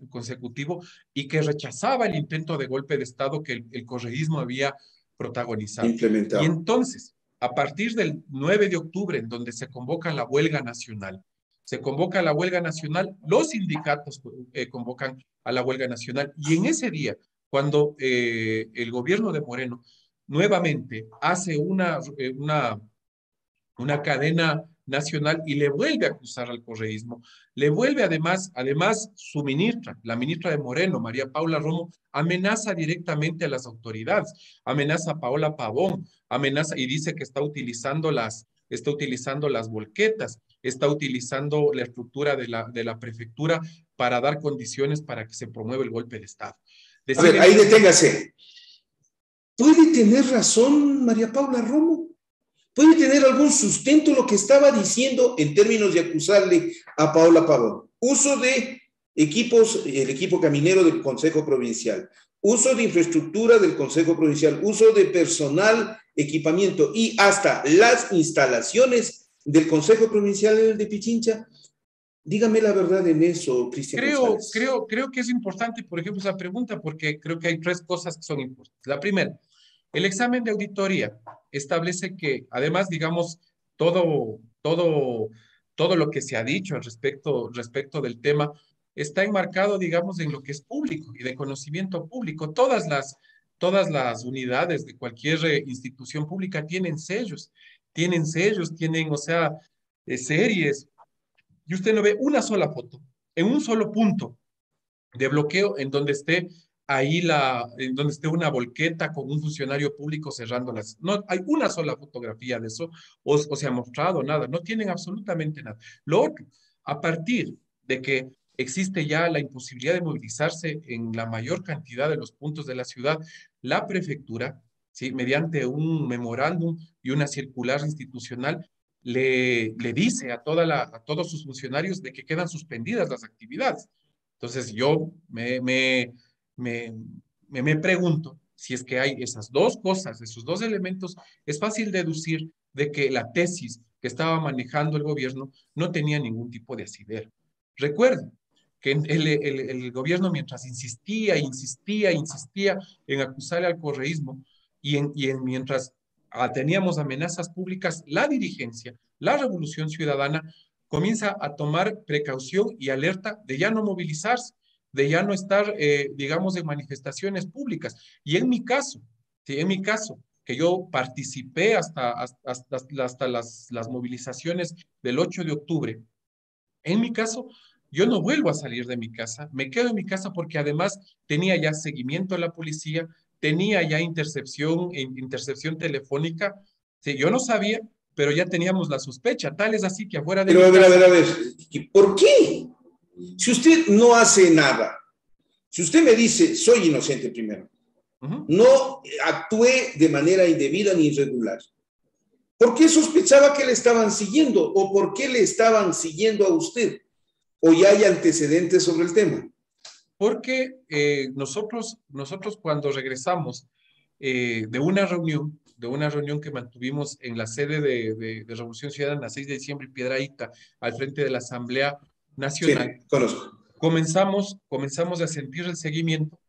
consecutivo y que rechazaba el intento de golpe de Estado que el correísmo había protagonizado. Implementado. Y entonces, a partir del 9 de octubre, en donde se convoca la huelga nacional, los sindicatos convocan a la huelga nacional, y en ese día, cuando el gobierno de Moreno nuevamente hace una cadena nacional y le vuelve a acusar al correísmo, le vuelve además su ministra, la ministra de Moreno, María Paula Romo, amenaza directamente a las autoridades, amenaza a Paola Pavón, amenaza y dice que está utilizando las volquetas, está utilizando la estructura de la prefectura para dar condiciones para que se promueva el golpe de Estado. A ver, ahí deténgase. ¿Puede tener razón María Paula Romo? ¿Puede tener algún sustento lo que estaba diciendo en términos de acusarle a Paola Pavón? Uso de equipos, el equipo caminero del Consejo Provincial, uso de infraestructura del Consejo Provincial, uso de personal, equipamiento y hasta las instalaciones del Consejo Provincial de Pichincha. Dígame la verdad en eso, Cristian González. Creo que es importante, por ejemplo, esa pregunta, porque creo que hay tres cosas que son importantes. La primera, el examen de auditoría establece que, además, digamos, todo lo que se ha dicho al respecto del tema está enmarcado, digamos, en lo que es público y de conocimiento público. Todas las unidades de cualquier institución pública tienen sellos, o sea, series, y usted no ve una sola foto en un solo punto de bloqueo en donde esté una volqueta con un funcionario público cerrándolas. No hay una sola fotografía de eso, o se ha mostrado nada, no tienen absolutamente nada. Lo otro, a partir de que existe ya la imposibilidad de movilizarse en la mayor cantidad de los puntos de la ciudad, la prefectura, ¿sí?, mediante un memorándum y una circular institucional, le dice a todos sus funcionarios de que quedan suspendidas las actividades. Entonces yo me pregunto si es que hay esas dos cosas, esos dos elementos, es fácil deducir de que la tesis que estaba manejando el gobierno no tenía ningún tipo de asidero. Recuerden que el gobierno, mientras insistía en acusarle al correísmo mientras teníamos amenazas públicas, la dirigencia, la Revolución Ciudadana, comienza a tomar precaución y alerta de ya no movilizarse, de ya no estar, digamos, en manifestaciones públicas. Y en mi caso, que yo participé hasta las movilizaciones del 8 de octubre, en mi caso, yo no vuelvo a salir de mi casa, me quedo en mi casa porque además tenía ya seguimiento de la policía, tenía ya intercepción telefónica. Sí, yo no sabía, pero ya teníamos la sospecha, tal es así que afuera de mi casa... A ver, ¿por qué? Si usted no hace nada, si usted me dice, soy inocente primero, No actué de manera indebida ni irregular. ¿Por qué sospechaba que le estaban siguiendo? ¿O por qué le estaban siguiendo a usted? ¿O ya hay antecedentes sobre el tema? Porque nosotros cuando regresamos de una reunión que mantuvimos en la sede de Revolución Ciudadana, 6 de diciembre, Piedrahíta, al frente de la Asamblea Nacional, Sí, conozco. comenzamos a sentir el seguimiento,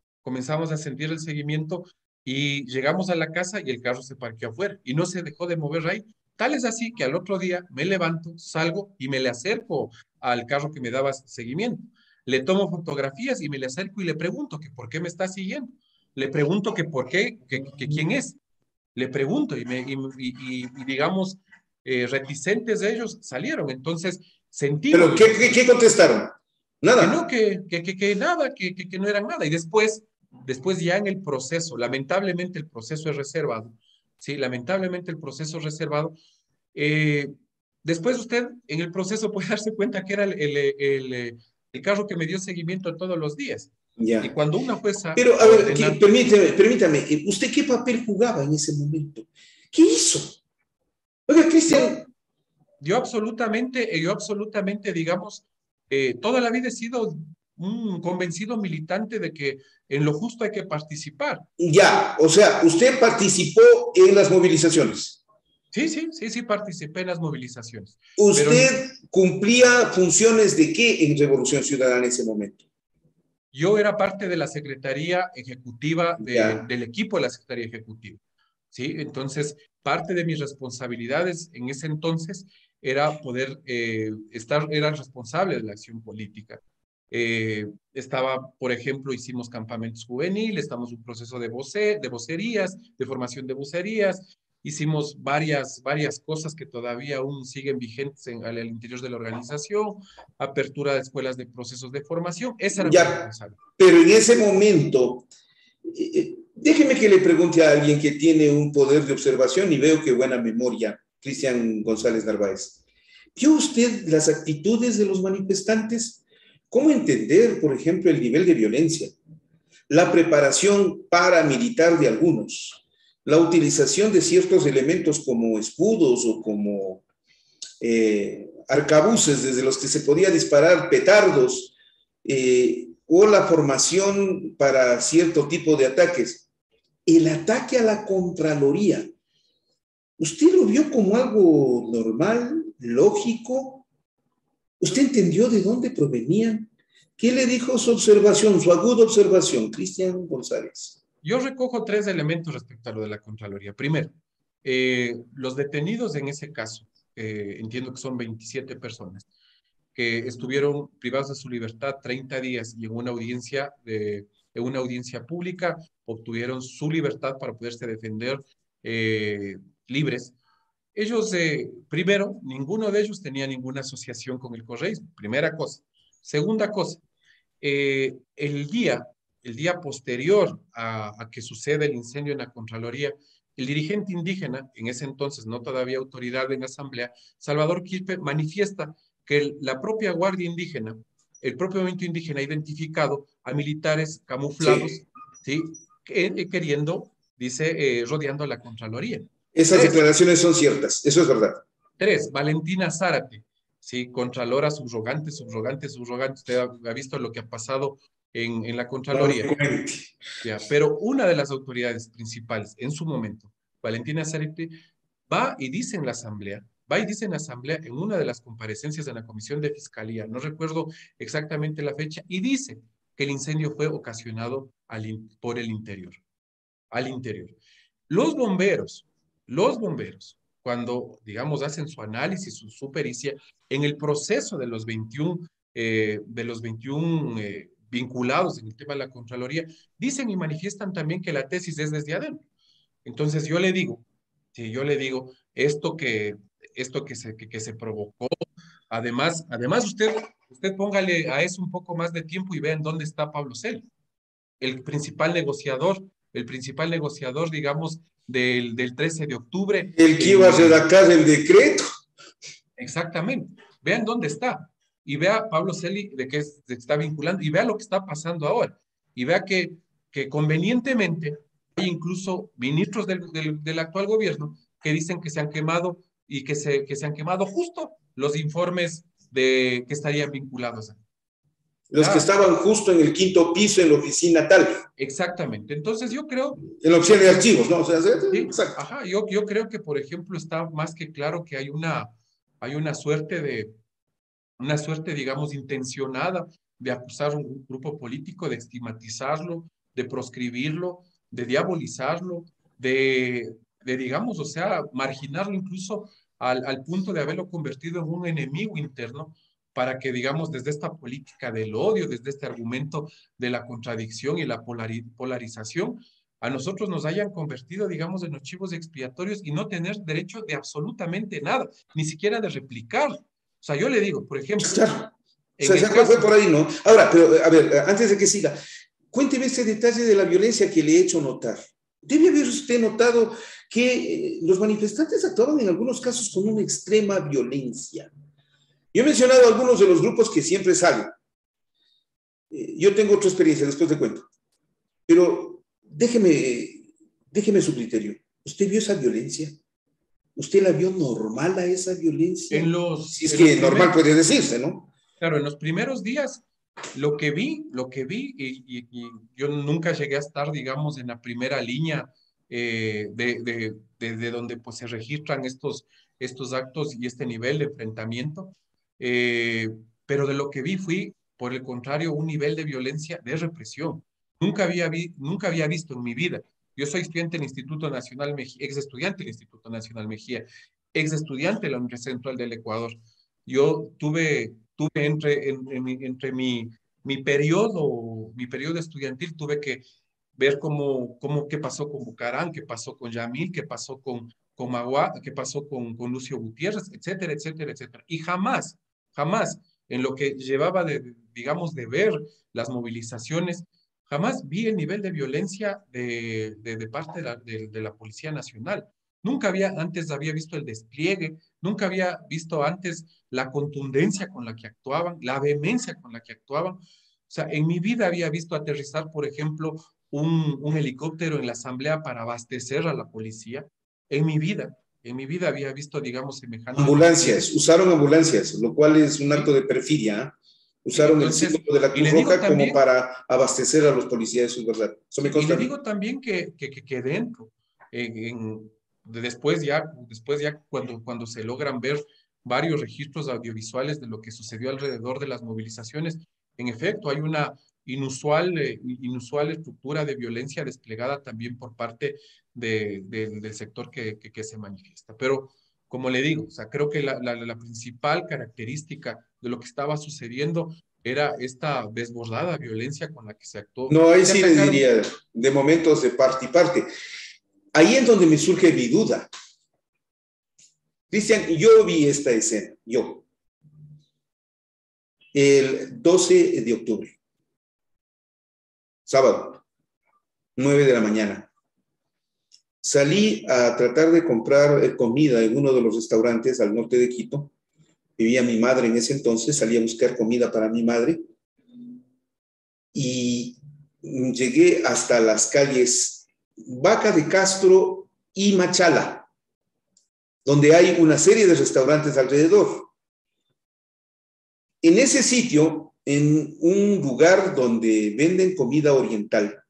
y llegamos a la casa y el carro se parqueó afuera y no se dejó de mover ahí. Tal es así que al otro día me levanto, salgo y me le acerco al carro que me daba seguimiento. Le tomo fotografías y me le acerco y le pregunto que por qué me está siguiendo. Le pregunto que por qué, que quién es. Le pregunto y digamos, reticentes de ellos salieron. Entonces sentimos... ¿Pero qué contestaron? Nada. Que no, que nada, que no eran nada. Y después ya en el proceso, lamentablemente el proceso es reservado. Sí, lamentablemente el proceso es reservado. Después usted en el proceso puede darse cuenta que era el carro que me dio seguimiento todos los días. Ya. Y cuando una jueza... Pero, a ver, permítame, ¿usted qué papel jugaba en ese momento? ¿Qué hizo? Oiga, Cristian... Yo absolutamente, digamos, toda la vida he sido un convencido militante de que en lo justo hay que participar. Ya, o sea, usted participó en las movilizaciones. Sí, participé en las movilizaciones. ¿Usted cumplía funciones de qué en Revolución Ciudadana en ese momento? Yo era parte de la Secretaría Ejecutiva, del equipo de la Secretaría Ejecutiva. ¿Sí? Entonces, parte de mis responsabilidades en ese entonces era poder era responsable de la acción política. Estaba, por ejemplo, hicimos campamentos juveniles, estamos en un proceso de vocerías, de formación de vocerías, hicimos varias cosas que todavía aún siguen vigentes al interior de la organización, apertura de escuelas de procesos de formación, esa era mi responsabilidad. Pero en ese momento, déjeme que le pregunte a alguien que tiene un poder de observación y veo que buena memoria, Cristian González Narváez. ¿Vio usted las actitudes de los manifestantes? ¿Cómo entender, por ejemplo, el nivel de violencia? La preparación paramilitar de algunos, la utilización de ciertos elementos como escudos o como arcabuces desde los que se podía disparar petardos, o la formación para cierto tipo de ataques. El ataque a la Contraloría, ¿usted lo vio como algo normal, lógico? ¿Usted entendió de dónde provenían? ¿Qué le dijo su observación, su aguda observación, Cristian González? Yo recojo 3 elementos respecto a lo de la Contraloría. Primero, los detenidos en ese caso, entiendo que son 27 personas, que estuvieron privados de su libertad 30 días y en una audiencia pública obtuvieron su libertad para poderse defender libres. Ellos, primero, ninguno de ellos tenía ninguna asociación con el correísmo, primera cosa. Segunda cosa, el día posterior a que sucede el incendio en la Contraloría, el dirigente indígena, en ese entonces no todavía autoridad en la Asamblea, Salvador Quispe, manifiesta que la propia Guardia Indígena, el propio movimiento indígena ha identificado a militares camuflados, ¿sí? Queriendo, dice, rodeando a la Contraloría. Esas declaraciones son ciertas, eso es verdad. 3, Valentina Zárate, ¿sí? Contralora subrogante. Usted ha visto lo que ha pasado en la Contraloría. Ya, pero una de las autoridades principales en su momento, Valentina Zárate, va y dice en la Asamblea, en una de las comparecencias en la Comisión de Fiscalía, no recuerdo exactamente la fecha, y dice que el incendio fue ocasionado por el interior, al interior. Los bomberos, cuando, digamos, hacen su análisis, su pericia, en el proceso de los 21 vinculados en el tema de la Contraloría, dicen y manifiestan también que la tesis es desde adentro. Entonces yo le digo, esto que se provocó, además usted póngale a eso un poco más de tiempo y vean dónde está Pablo Celi, el principal negociador, digamos, del 13 de octubre. El que iba a redactar el decreto. Exactamente. Vean dónde está. Y vea Pablo Celi de qué se está vinculando y vea lo que está pasando ahora. Y vea que convenientemente Hay incluso ministros del actual gobierno que dicen que se han quemado y que se han quemado justo los informes que estarían vinculados. Los que estaban justo en el 5º piso en la oficina tal. Exactamente. Entonces yo creo... En la oficina de archivos, ¿no? O sea, sí, exacto. Ajá, yo creo que, por ejemplo, está más que claro que hay una suerte, digamos, intencionada de acusar a un grupo político, de estigmatizarlo, de proscribirlo, de diabolizarlo, digamos, o sea, marginarlo incluso al punto de haberlo convertido en un enemigo interno para que, digamos, desde esta política del odio, desde este argumento de la contradicción y la polarización, a nosotros nos hayan convertido, digamos, en los chivos expiatorios y no tener derecho de absolutamente nada, ni siquiera de replicar. O sea, yo le digo, por ejemplo... Claro. O sea, fue por ahí, ¿no? Ahora, pero a ver, antes de que siga, cuénteme ese detalle de la violencia que le he hecho notar. Debe haber usted notado que los manifestantes actuaban en algunos casos con una extrema violencia. Yo he mencionado algunos de los grupos que siempre salen. Yo tengo otra experiencia, después te cuento. Pero déjeme su criterio. ¿Usted vio esa violencia? ¿Usted la vio normal a esa violencia? Si es que normal puede decirse, ¿no? Claro, en los primeros días, lo que vi, y yo nunca llegué a estar, digamos, en la primera línea de donde pues, se registran estos actos y este nivel de enfrentamiento, pero de lo que vi fui, por el contrario, un nivel de violencia, de represión. Nunca había visto en mi vida. Yo soy estudiante del Instituto Nacional Mejía, ex estudiante del Instituto Nacional Mejía, ex estudiante de la Universidad Central del Ecuador. Yo tuve entre mi periodo estudiantil, tuve que ver qué pasó con Bucarán, qué pasó con Yamil, qué pasó con Magua, qué pasó con Lucio Gutiérrez, etcétera, etcétera, etcétera. Y jamás, en lo que llevaba digamos, de ver las movilizaciones, jamás vi el nivel de violencia de parte de la Policía Nacional. Nunca antes había visto el despliegue, nunca había visto antes la contundencia con la que actuaban, la vehemencia con la que actuaban. O sea, en mi vida había visto aterrizar, por ejemplo, un helicóptero en la asamblea para abastecer a la policía. En mi vida había visto, digamos, semejante... Ambulancias, usaron ambulancias, lo cual es un acto de perfidia, ¿eh? Usaron el símbolo de la Cruz Roja también, como para abastecer a los policías, eso es verdad. Eso me consta. Y le digo también que dentro, después ya cuando se logran ver varios registros audiovisuales de lo que sucedió alrededor de las movilizaciones, en efecto hay una inusual estructura de violencia desplegada también por parte del sector que se manifiesta. Pero, como le digo, o sea, creo que la principal característica de lo que estaba sucediendo era esta desbordada violencia con la que se actuó. No, ahí sí le diría, de momentos de parte y parte. Ahí es donde me surge mi duda. Cristian, yo vi esta escena, el 12 de octubre, sábado, 9 de la mañana. Salí a tratar de comprar comida en uno de los restaurantes al norte de Quito. Vivía mi madre en ese entonces, salí a buscar comida para mi madre y llegué hasta las calles Vaca de Castro y Machala, donde hay una serie de restaurantes alrededor. En ese sitio, en un lugar donde venden comida oriental,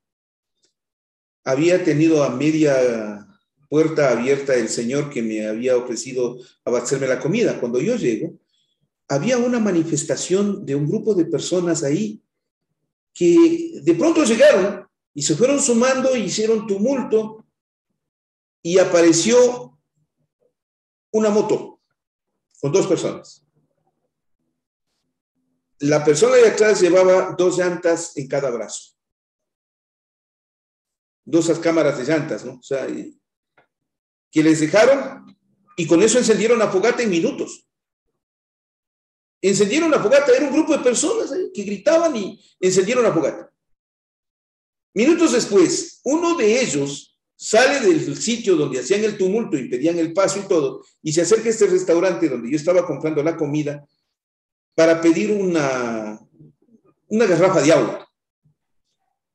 había tenido a media puerta abierta el señor que me había ofrecido abastecerme la comida. Cuando yo llego, había una manifestación de un grupo de personas ahí que de pronto llegaron y se fueron sumando, hicieron tumulto y apareció una moto con 2 personas. La persona de atrás llevaba 2 llantas en cada brazo. 2 cámaras de llantas, ¿no? O sea, que les dejaron y con eso encendieron la fogata en minutos. Encendieron la fogata, era un grupo de personas que gritaban y encendieron la fogata. Minutos después, uno de ellos sale del sitio donde hacían el tumulto, impedían el paso y todo, y se acerca a este restaurante donde yo estaba comprando la comida para pedir una garrafa de agua.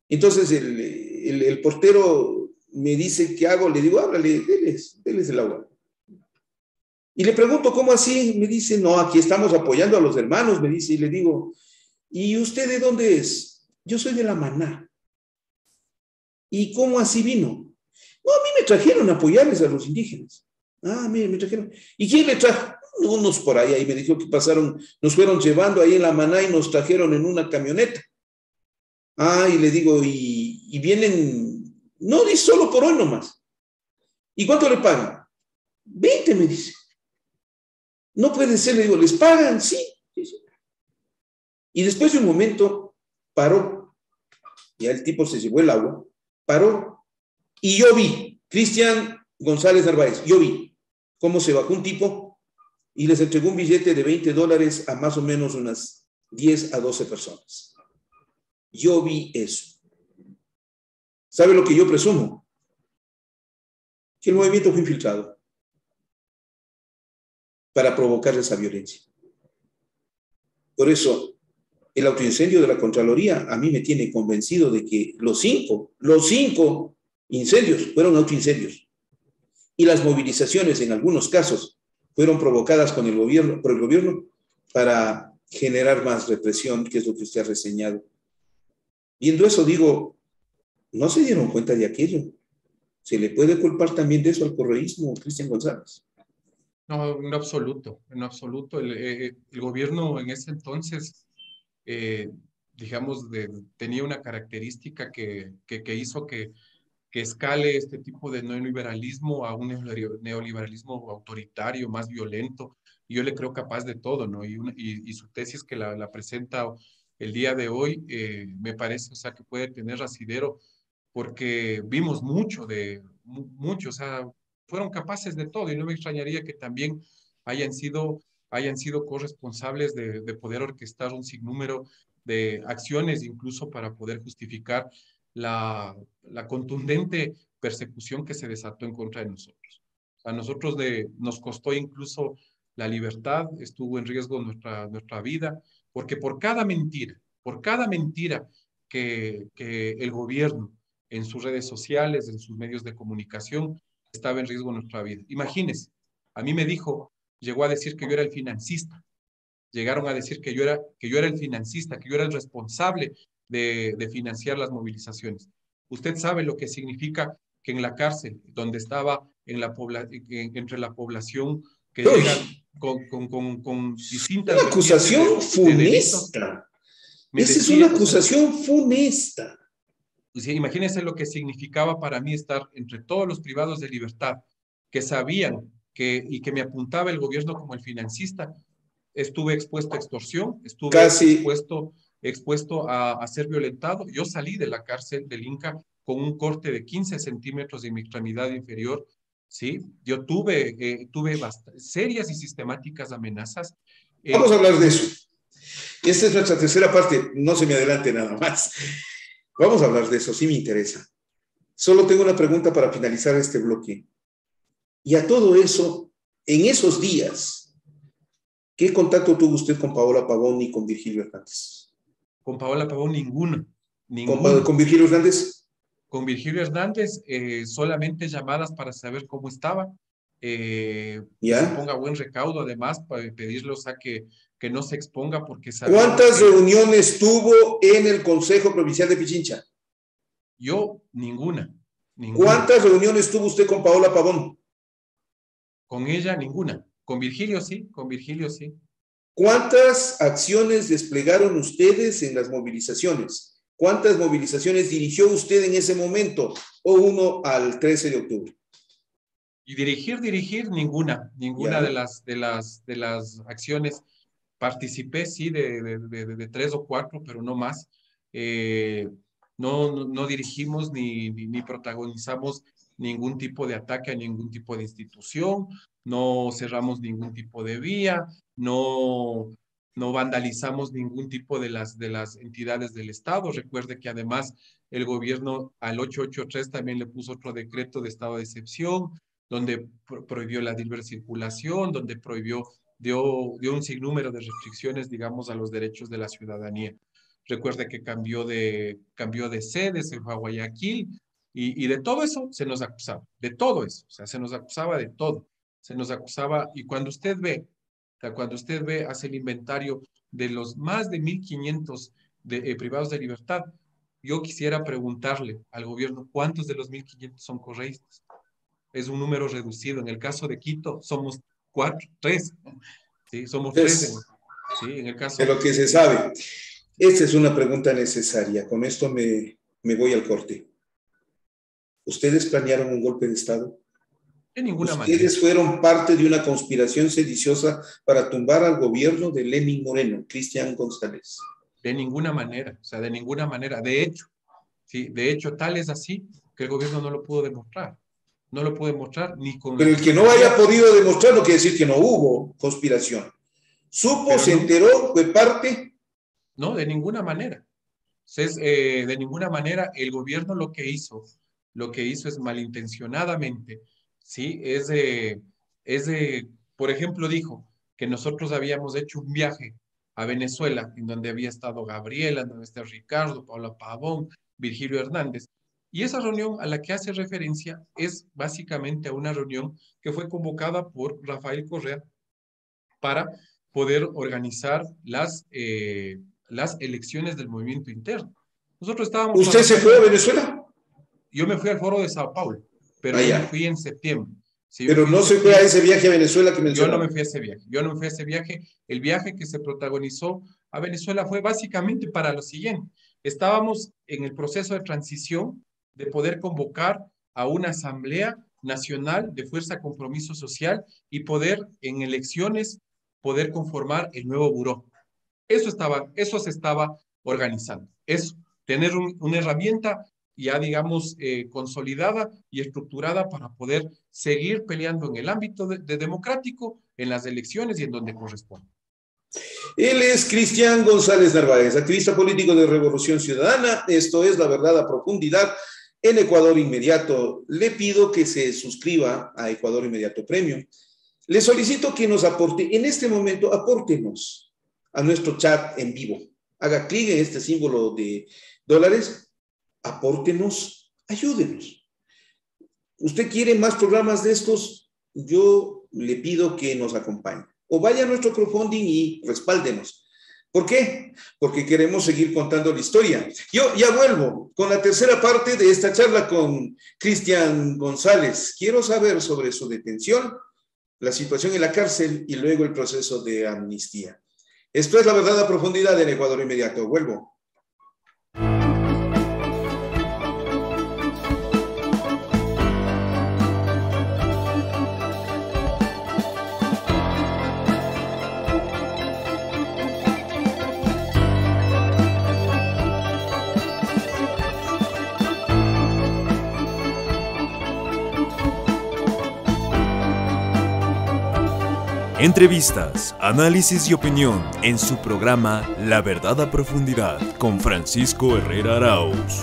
Entonces el portero me dice, ¿qué hago? Le digo, ábrale, déles el agua. Y le pregunto, ¿cómo así? Me dice, no, aquí estamos apoyando a los hermanos, me dice, y le digo, ¿y usted de dónde es? Yo soy de La Maná. ¿Y cómo así vino? No, a mí me trajeron a apoyarles a los indígenas. Ah, mire, me trajeron. ¿Y quién le trajo? Unos por ahí me dijo que pasaron, nos fueron llevando ahí en La Maná y nos trajeron en una camioneta. Ah, y le digo, y vienen, no, dice solo por hoy nomás. ¿Y cuánto le pagan? 20, me dice. No puede ser, le digo, ¿les pagan? Sí, sí, sí. Y después de un momento paró, ya el tipo se llevó el agua, paró, y yo vi, Cristian González Narváez, yo vi cómo se bajó un tipo y les entregó un billete de $20 a más o menos unas 10 a 12 personas. Yo vi eso. ¿Sabe lo que yo presumo? Que el movimiento fue infiltrado para provocar esa violencia. Por eso, el autoincendio de la Contraloría a mí me tiene convencido de que los cinco incendios fueron autoincendios. Y las movilizaciones, en algunos casos, fueron provocadas por el gobierno para generar más represión, que es lo que usted ha reseñado. Viendo eso, digo, no se dieron cuenta de aquello. ¿Se le puede culpar también de eso al correísmo, Cristian González? No, en absoluto, en absoluto. El gobierno en ese entonces, digamos, tenía una característica que hizo que escale este tipo de neoliberalismo a un neoliberalismo autoritario, más violento. Y yo le creo capaz de todo, ¿no? Y su tesis que la presenta el día de hoy, me parece, o sea, que puede tener asidero, porque vimos mucho, o sea, fueron capaces de todo, y no me extrañaría que también hayan sido corresponsables de poder orquestar un sinnúmero de acciones, incluso para poder justificar la contundente persecución que se desató en contra de nosotros. A nosotros nos costó incluso la libertad, estuvo en riesgo nuestra vida, porque por cada mentira que el gobierno en sus redes sociales, en sus medios de comunicación, estaba en riesgo nuestra vida. Imagínense, a mí llegó a decir que yo era el financista, llegaron a decir que yo era el financista, que yo era el responsable de financiar las movilizaciones. Usted sabe lo que significa que en la cárcel, donde estaba entre la población que llegan con distintas una acusación funesta. Esa es una acusación funesta. Pues, imagínense lo que significaba para mí estar entre todos los privados de libertad, que sabían y que me apuntaba el gobierno como el financista. Estuve expuesto a extorsión, estuve expuesto a ser violentado. Yo salí de la cárcel del Inca con un corte de 15 centímetros de mi extremidad inferior, ¿sí? Yo tuve serias y sistemáticas amenazas. Vamos a hablar de eso. Esta es nuestra tercera parte, no se me adelante nada más. Vamos a hablar de eso, sí me interesa. Solo tengo una pregunta para finalizar este bloque. Y a todo eso, en esos días, ¿qué contacto tuvo usted con Paola Pavón y con Virgilio Hernández? Con Paola Pavón, ninguno. ¿Con Virgilio Hernández? Con Virgilio Hernández, solamente llamadas para saber cómo estaba. Que se ponga buen recaudo, además, para pedirle, o sea, que no se exponga, porque ¿cuántas reuniones tuvo en el Consejo Provincial de Pichincha? Yo, ninguna. ¿Cuántas reuniones tuvo usted con Paola Pavón? Con ella, ninguna. Con Virgilio sí. ¿Cuántas acciones desplegaron ustedes en las movilizaciones? ¿Cuántas movilizaciones dirigió usted en ese momento? O 1 al 13 de octubre. Y dirigir, ninguna de las acciones. Participé, sí, de 3 o 4, pero no más. No dirigimos ni protagonizamos ningún tipo de ataque a ningún tipo de institución, no cerramos ningún tipo de vía, no vandalizamos ningún tipo de las entidades del Estado. Recuerde que además el gobierno al 883 también le puso otro decreto de estado de excepción, donde prohibió la libre circulación, donde dio un sinnúmero de restricciones, digamos, a los derechos de la ciudadanía. Recuerde que cambió de sede, se fue a Guayaquil, Y de todo eso se nos acusaba, de todo eso, o sea, se nos acusaba de todo, se nos acusaba, y cuando usted ve, hace el inventario de los más de 1.500 privados de libertad, yo quisiera preguntarle al gobierno cuántos de los 1.500 son correístas. Es un número reducido. En el caso de Quito somos 3. ¿Sí? Somos 3. ¿Sí? En el caso de lo que se sabe. Esta es una pregunta necesaria. Con esto me voy al corte. ¿Ustedes planearon un golpe de Estado? De ninguna manera. ¿Ustedes fueron parte de una conspiración sediciosa para tumbar al gobierno de Lenín Moreno, Cristian González? De ninguna manera, o sea, de ninguna manera. De hecho, ¿sí? De hecho, tal es así que el gobierno no lo pudo demostrar. No lo pudo demostrar ni con... Pero el que no haya podido demostrar no quiere decir que no hubo conspiración. ¿Supo, pero se enteró, fue parte? No, de ninguna manera. Entonces, de ninguna manera el gobierno lo que hizo es malintencionadamente, ¿sí? Por ejemplo, dijo que nosotros habíamos hecho un viaje a Venezuela, en donde había estado Gabriela, en donde está Ricardo, Paula Pavón, Virgilio Hernández. Y esa reunión a la que hace referencia es básicamente a una reunión que fue convocada por Rafael Correa para poder organizar las elecciones del movimiento interno. Nosotros estábamos... ¿Usted se fue a Venezuela? Yo me fui al foro de Sao Paulo, pero yo me fui en septiembre. Sí, pero no se fue a ese viaje a Venezuela que mencionó. Yo no me fui a ese viaje. El viaje que se protagonizó a Venezuela fue básicamente para lo siguiente. Estábamos en el proceso de transición de poder convocar a una asamblea nacional de Fuerza Compromiso Social y poder en elecciones poder conformar el nuevo buró. Eso se estaba organizando. Eso, tener una herramienta ya, digamos, consolidada y estructurada para poder seguir peleando en el ámbito de democrático, en las elecciones y en donde corresponde. Él es Cristian González Narváez, activista político de Revolución Ciudadana. Esto es La Verdad a Profundidad en Ecuador Inmediato. Le pido que se suscriba a Ecuador Inmediato Premium. Le solicito que nos aporte, en este momento, apórtenos a nuestro chat en vivo. Haga clic en este símbolo de dólares. Apórtenos, ayúdenos. ¿Usted quiere más programas de estos? Yo le pido que nos acompañe. O vaya a nuestro crowdfunding y respáldenos. ¿Por qué? Porque queremos seguir contando la historia. Yo ya vuelvo con la tercera parte de esta charla con Cristian González. Quiero saber sobre su detención, la situación en la cárcel y luego el proceso de amnistía. Esto es La Verdad a Profundidad en Ecuador Inmediato. Vuelvo. Entrevistas, análisis y opinión en su programa La Verdad a Profundidad con Francisco Herrera Arauz.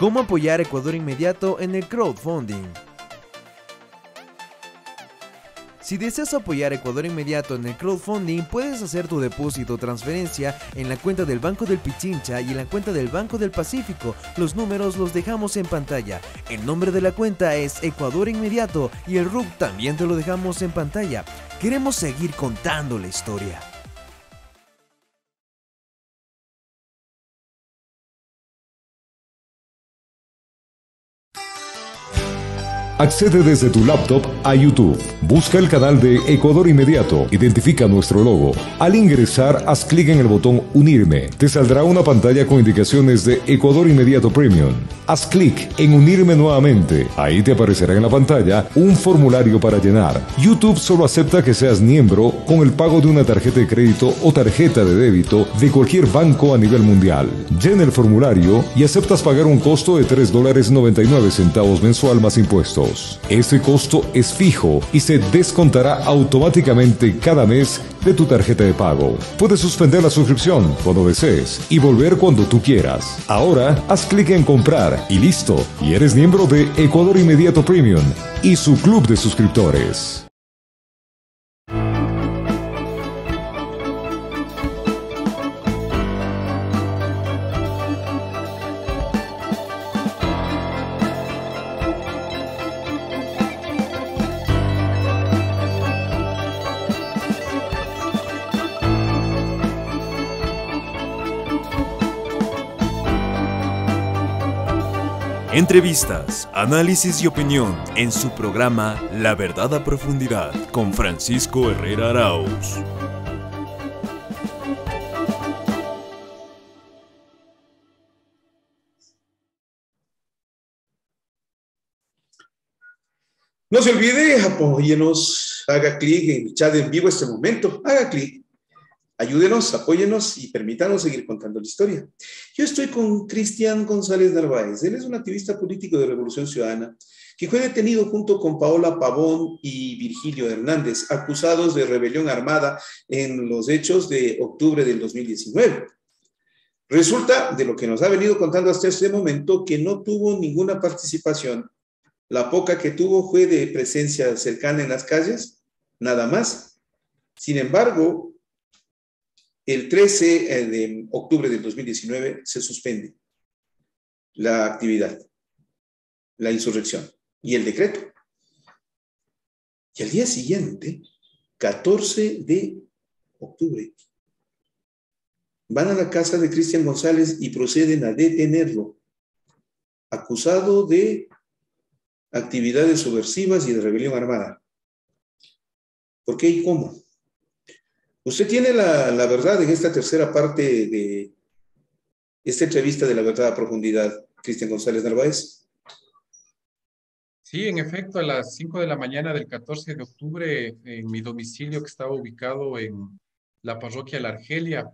¿Cómo apoyar a Ecuador Inmediato en el crowdfunding? Si deseas apoyar a Ecuador Inmediato en el crowdfunding, puedes hacer tu depósito o transferencia en la cuenta del Banco del Pichincha y en la cuenta del Banco del Pacífico. Los números los dejamos en pantalla. El nombre de la cuenta es Ecuador Inmediato y el RUC también te lo dejamos en pantalla. Queremos seguir contando la historia. Accede desde tu laptop a YouTube. Busca el canal de Ecuador Inmediato. Identifica nuestro logo. Al ingresar, haz clic en el botón Unirme. Te saldrá una pantalla con indicaciones de Ecuador Inmediato Premium. Haz clic en Unirme nuevamente. Ahí te aparecerá en la pantalla un formulario para llenar. YouTube solo acepta que seas miembro con el pago de una tarjeta de crédito o tarjeta de débito de cualquier banco a nivel mundial. Llena el formulario y aceptas pagar un costo de $3.99 mensual más impuestos. pesos. Ese costo es fijo y se descontará automáticamente cada mes de tu tarjeta de pago. Puedes suspender la suscripción cuando desees y volver cuando tú quieras. Ahora haz clic en comprar y listo, y eres miembro de Ecuador Inmediato Premium y su club de suscriptores. Entrevistas, análisis y opinión en su programa La Verdad a Profundidad con Francisco Herrera Arauz. No se olvide, apóyenos, haga clic en el chat en vivo este momento, haga clic. Ayúdenos, apóyenos y permítanos seguir contando la historia. Yo estoy con Cristian González Narváez. Él es un activista político de Revolución Ciudadana que fue detenido junto con Paola Pavón y Virgilio Hernández, acusados de rebelión armada en los hechos de octubre del 2019. Resulta, de lo que nos ha venido contando hasta este momento, que no tuvo ninguna participación. La poca que tuvo fue de presencia cercana en las calles, nada más. Sin embargo, el 13 de octubre del 2019 se suspende la actividad, la insurrección y el decreto. Y al día siguiente, 14 de octubre, van a la casa de Cristian González y proceden a detenerlo, acusado de actividades subversivas y de rebelión armada. ¿Por qué y cómo? Usted tiene la verdad en esta tercera parte de esta entrevista de La Verdad a Profundidad, Cristian González Narváez. Sí, en efecto, a las 5 de la mañana del 14 de octubre, en mi domicilio que estaba ubicado en la parroquia La Argelia,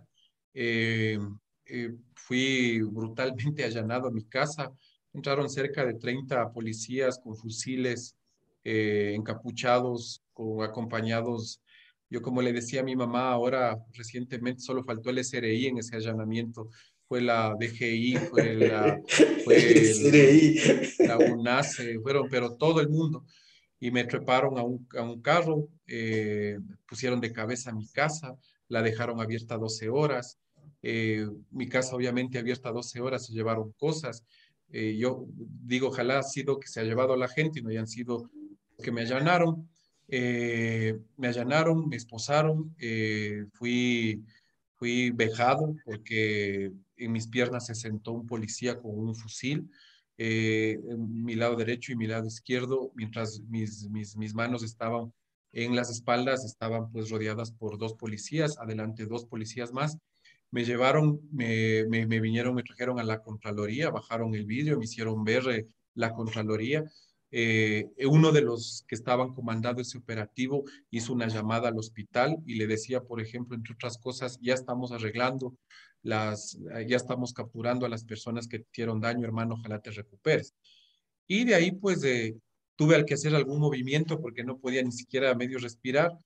fui brutalmente allanado a mi casa. Entraron cerca de 30 policías con fusiles, encapuchados, acompañados. Yo, como le decía a mi mamá, ahora recientemente solo faltó el SRI en ese allanamiento. Fue la DGI, la UNACE, pero todo el mundo. Y me treparon a un carro, pusieron de cabeza mi casa, la dejaron abierta 12 horas. Mi casa obviamente abierta 12 horas, se llevaron cosas. Yo digo, ojalá ha sido que se ha llevado a la gente y no hayan sido que me allanaron. Me esposaron, fui vejado porque en mis piernas se sentó un policía con un fusil, en mi lado derecho y mi lado izquierdo, mientras mis manos estaban en las espaldas, estaban pues rodeadas por dos policías, adelante dos policías más. Me llevaron, me vinieron, me trajeron a la Contraloría, bajaron el vidrio, me hicieron ver la Contraloría. Uno de los que estaban comandando ese operativo hizo una llamada al hospital y le decía, por ejemplo, entre otras cosas, ya estamos arreglando ya estamos capturando a las personas que te hicieron daño, hermano, ojalá te recuperes. Y de ahí, pues, tuve que hacer algún movimiento porque no podía ni siquiera medio respirar.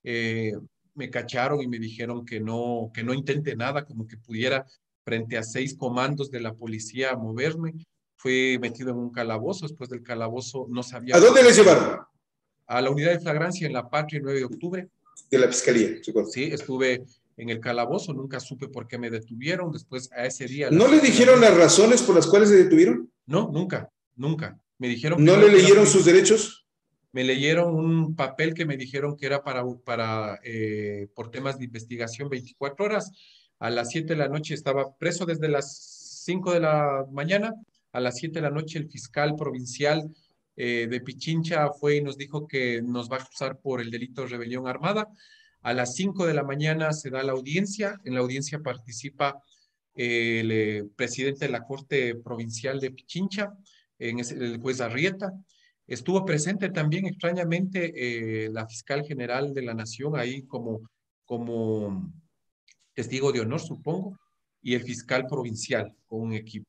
Me cacharon y me dijeron que no intente nada, como que pudiera, frente a 6 comandos de la policía, moverme. Fui metido en un calabozo. Después del calabozo no sabía... ¿A dónde les llevaron? A la unidad de flagrancia en La Patria, el 9 de octubre. De la Fiscalía, supongo. Sí, estuve en el calabozo, nunca supe por qué me detuvieron. Después, a ese día... ¿No le dijeron las razones por las cuales se detuvieron? No, nunca. Me dijeron... ¿No le leyeron sus derechos? Me leyeron un papel que me dijeron que era por temas de investigación 24 horas. A las 7 de la noche estaba preso desde las 5 de la mañana. A las 7 de la noche el fiscal provincial de Pichincha fue y nos dijo que nos va a acusar por el delito de rebelión armada. A las 5 de la mañana se da la audiencia. En la audiencia participa el presidente de la Corte Provincial de Pichincha, el juez Arrieta. Estuvo presente también, extrañamente, la fiscal general de la Nación, ahí como testigo de honor, supongo, y el fiscal provincial con un equipo.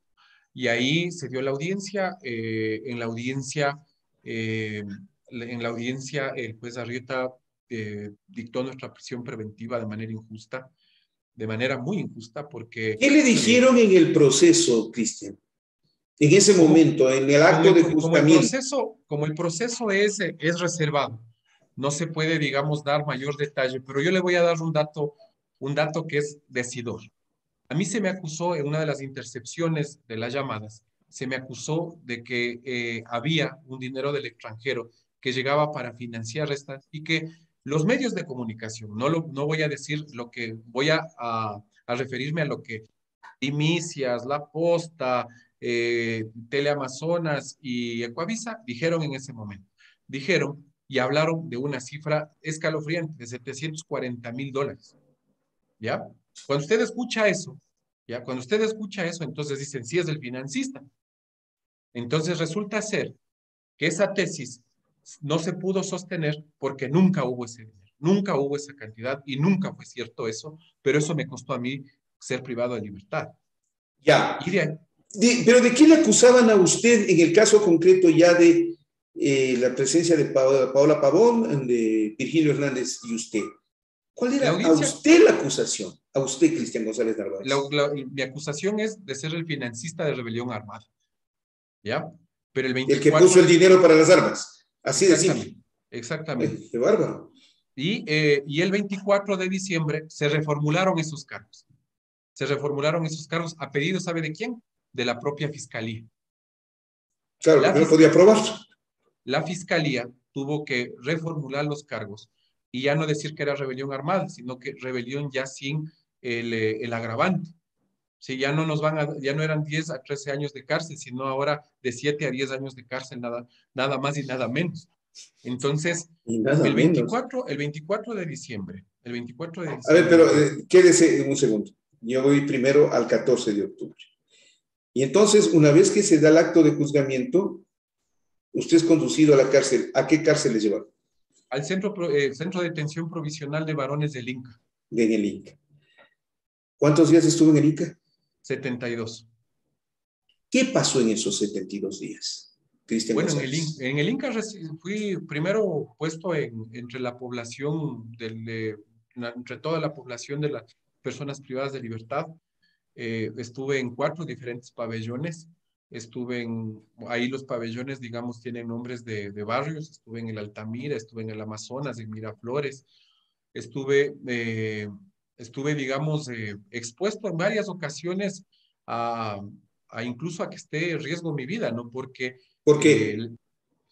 Y ahí se dio la audiencia. En la audiencia En la audiencia, el juez Arrieta dictó nuestra prisión preventiva de manera injusta, de manera muy injusta, porque... ¿Qué le dijeron en el proceso, Cristian? En ese momento, en el acto de juzgamiento. Como el proceso es reservado, no se puede, digamos, dar mayor detalle, pero yo le voy a dar un dato que es decidor. A mí se me acusó en una de las intercepciones de las llamadas, se me acusó de que había un dinero del extranjero que llegaba para financiar estas y que los medios de comunicación, no voy a decir lo que, voy a referirme a lo que Primicias, La Posta, Teleamazonas y Ecuavisa dijeron en ese momento. Dijeron y hablaron de una cifra escalofriante de $740,000. ¿Ya? Cuando usted escucha eso, ¿ya? Cuando usted escucha eso, entonces dicen, sí es del financista. Entonces resulta ser que esa tesis no se pudo sostener porque nunca hubo ese dinero, nunca hubo esa cantidad y nunca fue cierto eso, pero eso me costó a mí ser privado de libertad. Ya. Y de ahí, ¿Pero de qué le acusaban a usted en el caso concreto ya de la presencia de Paola Pavón, de Virgilio Hernández y usted? ¿Cuál era a usted la acusación? A usted, Cristian González Narváez. Mi acusación es de ser el financista de rebelión armada. ¿Ya? Pero el que puso el dinero para las armas. Así de simple. Exactamente. Qué bárbaro. Y el 24 de diciembre se reformularon esos cargos. Se reformularon esos cargos a pedido, ¿sabe de quién? De la propia fiscalía. Claro, porque no podía probar. La fiscalía tuvo que reformular los cargos y ya no decir que era rebelión armada, sino que rebelión ya sin el agravante. Sí, ya no eran 10 a 13 años de cárcel, sino ahora de 7 a 10 años de cárcel, nada más y nada menos. Entonces, el 24 de diciembre. A ver, pero quédese un segundo. Yo voy primero al 14 de octubre. Y entonces, una vez que se da el acto de juzgamiento, usted es conducido a la cárcel. ¿A qué cárcel le llevaron? Al centro de detención provisional de varones del Inca. En el Inca. ¿Cuántos días estuvo en el Inca? 72. ¿Qué pasó en esos 72 días, Cristian González? En el Inca fui primero puesto entre la población, entre toda la población de las personas privadas de libertad. Estuve en 4 diferentes pabellones. Ahí los pabellones, digamos, tienen nombres de barrios. Estuve en el Altamira, estuve en el Amazonas, en Miraflores. Estuve, digamos, expuesto en varias ocasiones incluso a que esté en riesgo mi vida, ¿no? Porque, ¿por qué?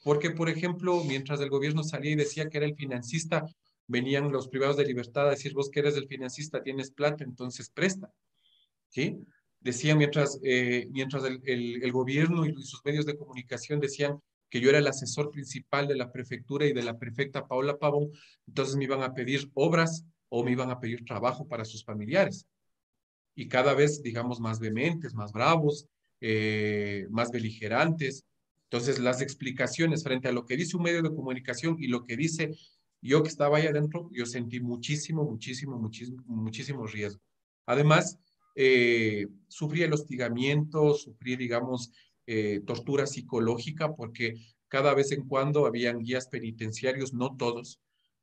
Porque, por ejemplo, mientras el gobierno salía y decía que era el financista, venían los privados de libertad a decir, vos que eres el financista, tienes plata, entonces presta, ¿sí? Decían mientras el gobierno y sus medios de comunicación decían que yo era el asesor principal de la prefectura y de la prefecta Paola Pavón, entonces me iban a pedir obras o me iban a pedir trabajo para sus familiares. Y cada vez, digamos, más vehementes, más bravos, más beligerantes. Entonces, las explicaciones frente a lo que dice un medio de comunicación y lo que dice yo que estaba ahí adentro, yo sentí muchísimo riesgo. Además, sufrí el hostigamiento, sufrí, digamos, tortura psicológica, porque cada vez en cuando habían guías penitenciarios, no todos,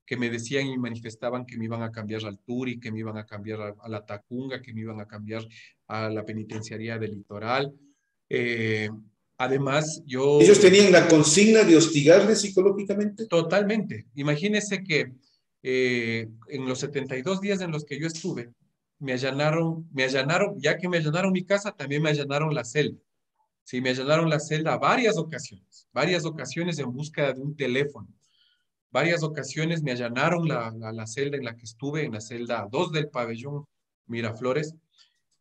que me decían y manifestaban que me iban a cambiar al Turi, que me iban a cambiar a la Tacunga, que me iban a cambiar a la penitenciaría del Litoral. Además, ¿Ellos tenían la consigna de hostigarle psicológicamente? Totalmente. Imagínese que en los 72 días en los que yo estuve, me allanaron, ya que me allanaron mi casa, también me allanaron la celda. Sí, me allanaron la celda varias ocasiones en búsqueda de un teléfono. Varias ocasiones me allanaron la celda en la que estuve, en la celda 2 del pabellón Miraflores.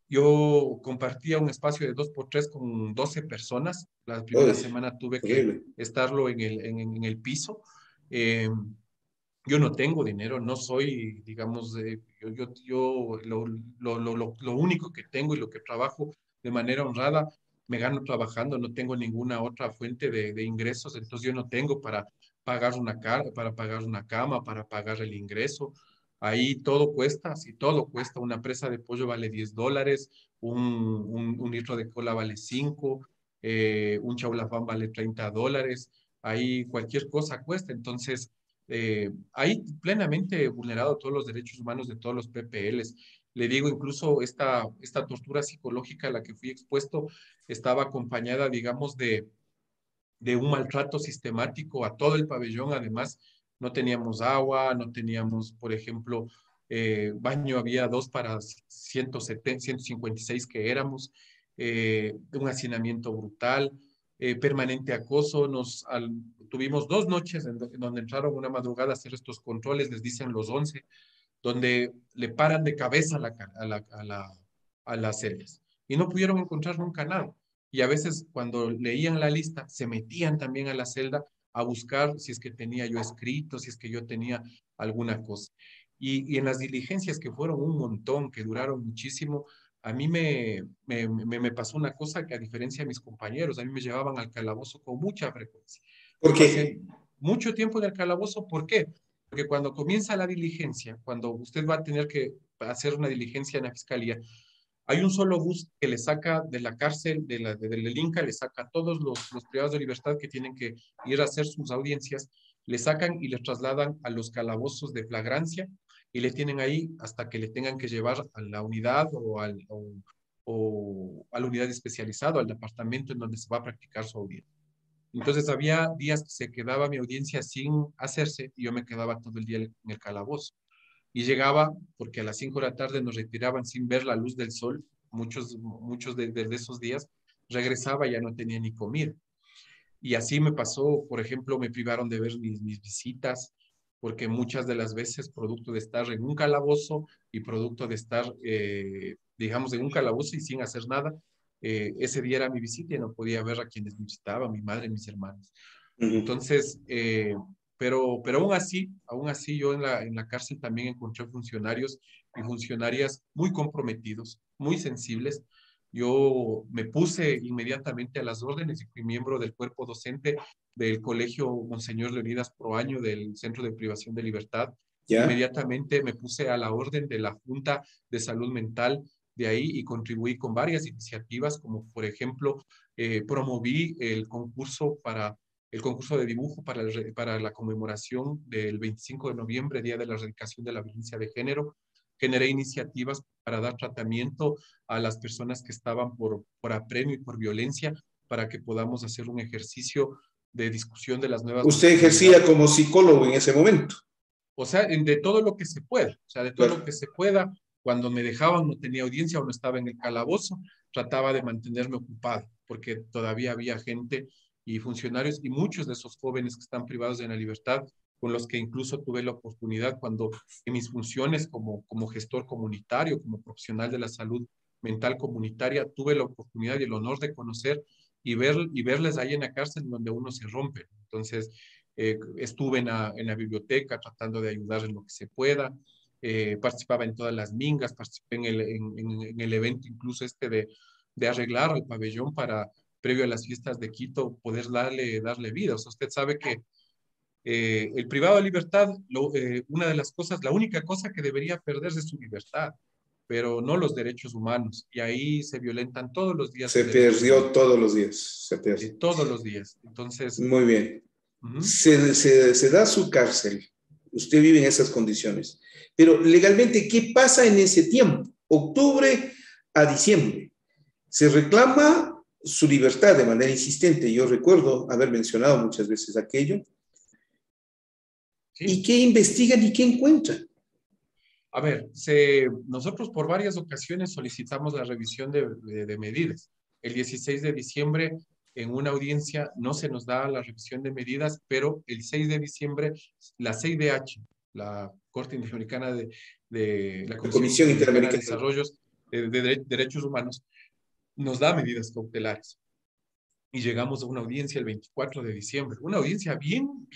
Yo compartía un espacio de 2x3 con 12 personas. La primera semana tuve que estarlo en el piso. Yo no tengo dinero, no soy, digamos, lo único que tengo y lo que trabajo de manera honrada, me gano trabajando, no tengo ninguna otra fuente de ingresos, entonces yo no tengo para pagar una cama, para pagar el ingreso. Ahí todo cuesta, si todo cuesta, una presa de pollo vale $10, un litro de cola vale 5, un chaulafán vale $30, ahí cualquier cosa cuesta. Entonces, ahí plenamente vulnerado todos los derechos humanos de todos los PPLs. Le digo, incluso esta tortura psicológica a la que fui expuesto estaba acompañada, digamos, de un maltrato sistemático a todo el pabellón. Además, no teníamos agua, no teníamos, por ejemplo, baño, había 2 para 170, 156 que éramos, un hacinamiento brutal, permanente acoso. Tuvimos 2 noches en donde entraron una madrugada a hacer estos controles, les dicen los 11, donde le paran de cabeza a las celdas y no pudieron encontrar nunca nada. Y a veces cuando leían la lista, se metían también a la celda a buscar si es que tenía yo escrito, si es que yo tenía alguna cosa. Y en las diligencias, que fueron un montón, que duraron muchísimo, a mí me pasó una cosa que, a diferencia de mis compañeros, a mí me llevaban al calabozo con mucha frecuencia. ¿Por Yo qué? pasé mucho tiempo en el calabozo. ¿Por qué? Porque cuando comienza la diligencia, cuando usted va a tener que hacer una diligencia en la fiscalía, hay un solo bus que le saca de la cárcel, del Inca, le saca a todos los privados de libertad que tienen que ir a hacer sus audiencias, le sacan y le trasladan a los calabozos de flagrancia y le tienen ahí hasta que le tengan que llevar a la unidad o a la unidad especializada, al departamento en donde se va a practicar su audiencia. Entonces había días que se quedaba mi audiencia sin hacerse y yo me quedaba todo el día en el calabozo. Y llegaba, porque a las 5 de la tarde nos retiraban sin ver la luz del sol, muchos de esos días, regresaba y ya no tenía ni comida. Y así me pasó, por ejemplo, me privaron de ver mis visitas, porque muchas de las veces, producto de estar en un calabozo y producto de estar, digamos, en un calabozo y sin hacer nada, ese día era mi visita y no podía ver a quienes me visitaban, mi madre, mis hermanos. Entonces, pero aún así yo en la cárcel también encontré funcionarios y funcionarias muy comprometidos, muy sensibles. Yo me puse inmediatamente a las órdenes y fui miembro del cuerpo docente del Colegio Monseñor Leonidas Proaño del Centro de Privación de Libertad. ¿Ya? Inmediatamente me puse a la orden de la Junta de Salud Mental de ahí y contribuí con varias iniciativas, como por ejemplo, promoví el concurso de dibujo para la conmemoración del 25 de noviembre, Día de la Erradicación de la Violencia de Género. Generé iniciativas para dar tratamiento a las personas que estaban por apremio y por violencia, para que podamos hacer un ejercicio de discusión de las nuevas Usted ejercía masculinidades. como psicólogo en ese momento. O sea, de todo lo que se pueda, o sea, de todo Claro. lo que se pueda. Cuando me dejaban, no tenía audiencia o no estaba en el calabozo, trataba de mantenerme ocupado, porque todavía había gente y funcionarios y muchos de esos jóvenes que están privados de la libertad, con los que incluso tuve la oportunidad cuando en mis funciones como gestor comunitario, como profesional de la salud mental comunitaria, tuve la oportunidad y el honor de conocer y verles ahí en la cárcel donde uno se rompe. Entonces, estuve en la biblioteca tratando de ayudar en lo que se pueda. Participaba en todas las mingas, participé en el evento incluso de arreglar el pabellón para, previo a las fiestas de Quito, poder darle vida. O sea, usted sabe que el privado de libertad, una de las cosas, la única cosa que debería perderse es su libertad, pero no los derechos humanos. Y ahí se violentan todos los días Se los derechos perdió humanos, todos los días. Se perdió. todos los días. Entonces, Muy bien. uh-huh. Se da su cárcel. Usted vive en esas condiciones. Pero legalmente, ¿qué pasa en ese tiempo? Octubre a diciembre. Se reclama su libertad de manera insistente. Yo recuerdo haber mencionado muchas veces aquello. Sí. ¿Y qué investigan y qué encuentran? A ver, nosotros por varias ocasiones solicitamos la revisión de medidas. El 16 de diciembre, en una audiencia, no se nos da la revisión de medidas, pero el 6 de diciembre, la CIDH, la Corte Interamericana la Comisión Interamericana de Desarrollos de Derechos Humanos, nos da medidas cautelares. Y llegamos a una audiencia el 24 de diciembre, una audiencia bien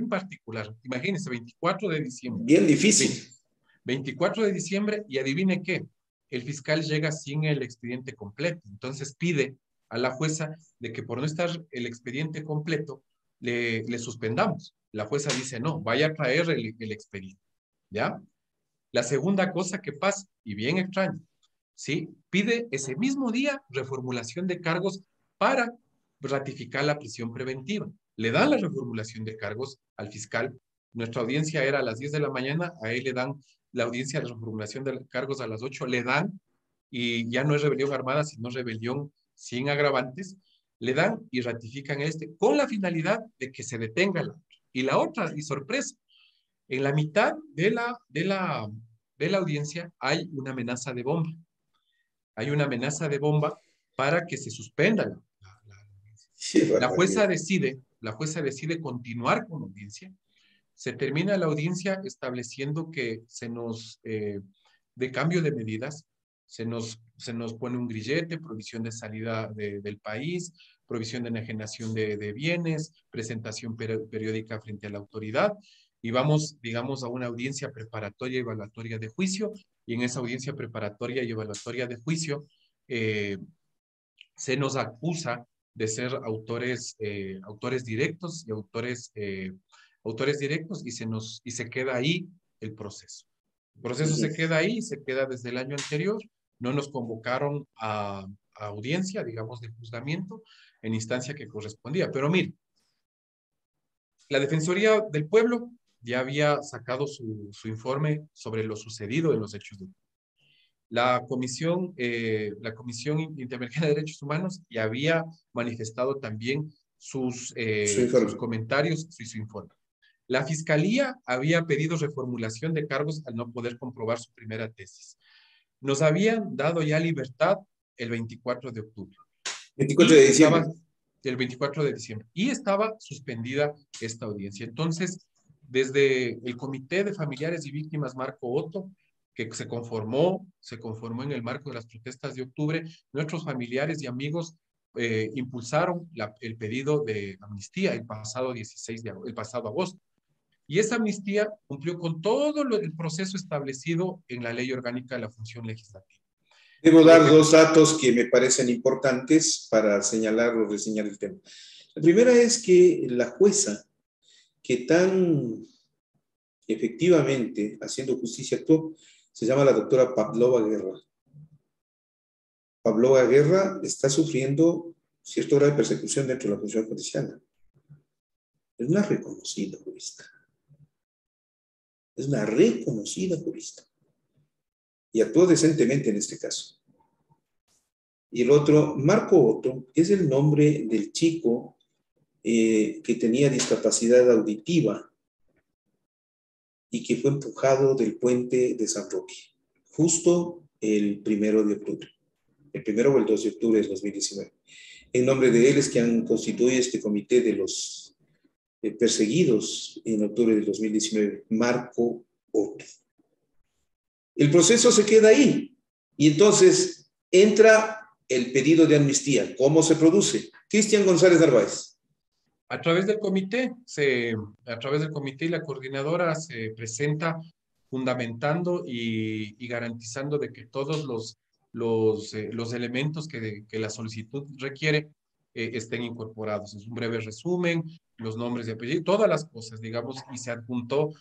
particular. Imagínense, 24 de diciembre. Bien difícil. 24 de diciembre, y adivine qué, el fiscal llega sin el expediente completo. Entonces pide a la jueza de que por no estar el expediente completo, le suspendamos. La jueza dice, no, vaya a traer el expediente, ¿ya? La segunda cosa que pasa, y bien extraño, ¿sí? Pide ese mismo día reformulación de cargos para ratificar la prisión preventiva. le dan la reformulación de cargos al fiscal. Nuestra audiencia era a las 10 de la mañana, a él le dan la audiencia de reformulación de cargos a las 8, le dan, y ya no es rebelión armada, sino rebelión sin agravantes, le dan y ratifican con la finalidad de que se detenga la otra. Y la otra, y sorpresa, en la mitad de la audiencia hay una amenaza de bomba. Hay una amenaza de bomba para que se suspenda la audiencia. Sí, La jueza decide continuar con la audiencia. Se termina la audiencia estableciendo que de cambio de medidas, se nos pone un grillete, provisión de salida del país, provisión de enajenación de bienes, presentación periódica frente a la autoridad, y vamos, digamos, a una audiencia preparatoria y evaluatoria de juicio, y en esa audiencia preparatoria y evaluatoria de juicio se nos acusa de ser autores directos y autores directos, y se queda ahí el proceso. El proceso se queda ahí, se queda desde el año anterior. No nos convocaron a audiencia, digamos, de juzgamiento en instancia que correspondía. Pero mire, la Defensoría del Pueblo ya había sacado su informe sobre lo sucedido en los hechos de octubre. La Comisión Interamericana de Derechos Humanos ya había manifestado también sus comentarios y su informe. La Fiscalía había pedido reformulación de cargos al no poder comprobar su primera tesis. Nos habían dado ya libertad el 24 de octubre. 24 de diciembre. El 24 de diciembre. Y estaba suspendida esta audiencia. Entonces, desde el Comité de Familiares y Víctimas Marco Otto, que se conformó en el marco de las protestas de octubre, nuestros familiares y amigos impulsaron el pedido de amnistía el pasado agosto. Y esa amnistía cumplió con todo el proceso establecido en la Ley Orgánica de la Función Legislativa. Debo dar dos datos que me parecen importantes para señalar o reseñar el tema. La primera es que la jueza, que tan efectivamente haciendo justicia actuó, se llama la doctora Pavlova Guerra. Pavlova Guerra está sufriendo cierto grado de persecución dentro de la función judicial. Es una reconocida jurista. Es una reconocida jurista. Y actuó decentemente en este caso. Y el otro, Marco Otto, es el nombre del chico que tenía discapacidad auditiva y que fue empujado del puente de San Roque, justo el 1 de octubre. El 1 o el 2 de octubre del 2019. En nombre de él es que han constituido este comité de los perseguidos en octubre del 2019, Marco Otto. El proceso se queda ahí y entonces entra el pedido de amnistía. ¿Cómo se produce? Cristian González Narváez. A través del comité y la coordinadora se presenta fundamentando y garantizando de que todos los elementos que la solicitud requiere estén incorporados. Es un breve resumen, los nombres de apellido, todas las cosas, digamos, y se adjuntó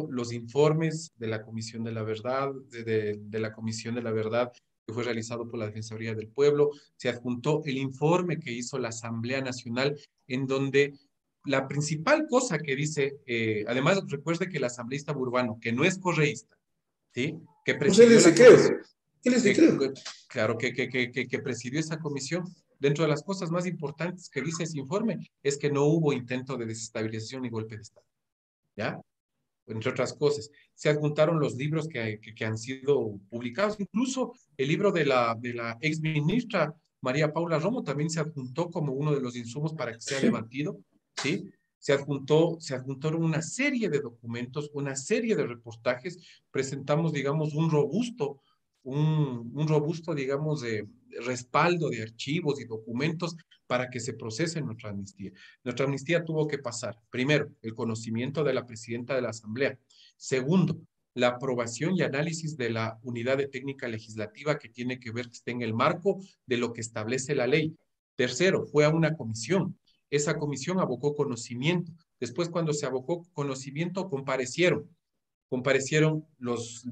los informes de la Comisión de la Verdad, de la Comisión de la Verdad que fue realizado por la Defensoría del Pueblo, se adjuntó el informe que hizo la Asamblea Nacional, en donde la principal cosa que dice, además recuerde que el asambleísta Burbano, que no es correísta, ¿sí? Que presidió claro, que presidió esa comisión, dentro de las cosas más importantes que dice ese informe, es que no hubo intento de desestabilización ni golpe de Estado, ¿ya? Entre otras cosas. Se adjuntaron los libros que han sido publicados, incluso el libro de la ex ministra María Paula Romo también se adjuntó como uno de los insumos para que sea debatido, ¿sí? Se adjuntaron una serie de documentos, una serie de reportajes, presentamos, digamos, un robusto, digamos, de respaldo de archivos y documentos para que se procese nuestra amnistía. Nuestra amnistía tuvo que pasar, primero, el conocimiento de la presidenta de la Asamblea. Segundo, la aprobación y análisis de la unidad de técnica legislativa que tiene que ver, que esté en el marco de lo que establece la ley. Tercero, fue a una comisión. Esa comisión abocó conocimiento. Después, cuando se abocó conocimiento, comparecieron los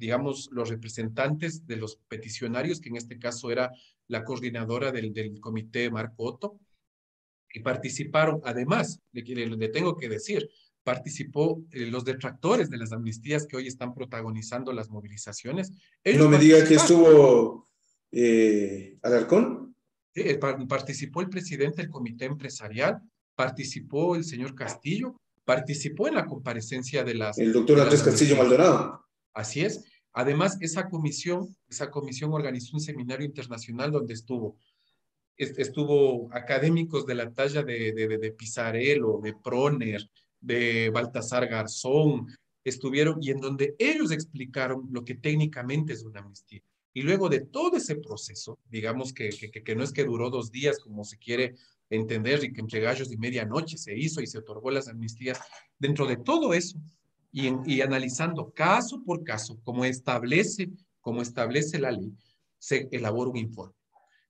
representantes de los peticionarios, que en este caso era la coordinadora del comité Marco Otto, Y participaron, además, le tengo que decir, participó los detractores de las amnistías que hoy están protagonizando las movilizaciones. Ellos No me diga que participaron. estuvo Alarcón. Participó el presidente del comité empresarial, participó el señor Castillo, participó en la comparecencia de El doctor Andrés Castillo Maldonado. Así es. Además, esa comisión organizó un seminario internacional donde estuvo académicos de la talla de Pizarello, de Proner, de Baltasar Garzón, estuvieron, y en donde ellos explicaron lo que técnicamente es una amnistía. Y luego de todo ese proceso, digamos que no es que duró 2 días como se quiere entender, y que entre gallos y medianoche se hizo y se otorgó las amnistías, dentro de todo eso, y analizando caso por caso, como establece la ley, se elabora un informe.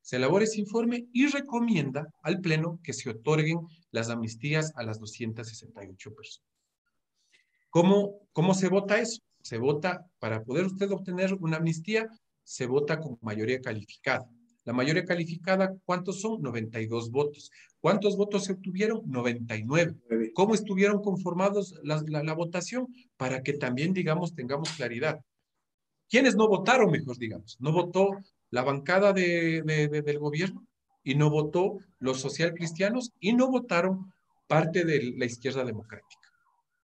Se elabora ese informe y recomienda al Pleno que se otorguen las amnistías a las 268 personas. ¿Cómo se vota eso? Se vota, para poder usted obtener una amnistía, se vota con mayoría calificada. La mayoría calificada, ¿cuántos son? 92 votos. ¿Cuántos votos se obtuvieron? 99. ¿Cómo estuvieron conformados la votación? Para que también, digamos, tengamos claridad. ¿Quiénes no votaron, mejor digamos? No votó la bancada del gobierno, y no votó los socialcristianos, y no votaron parte de la izquierda democrática.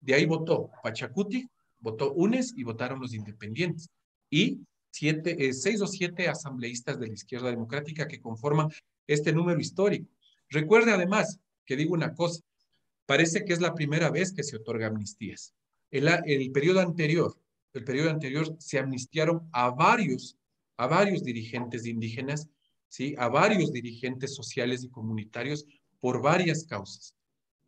De ahí votó Pachacuti, votó UNES y votaron los independientes. Y 6 o 7 asambleístas de la izquierda democrática que conforman este número histórico. Recuerde además que digo una cosa, parece que es la primera vez que se otorga amnistías. El periodo anterior se amnistiaron a varios dirigentes indígenas, ¿sí? A varios dirigentes sociales y comunitarios por varias causas.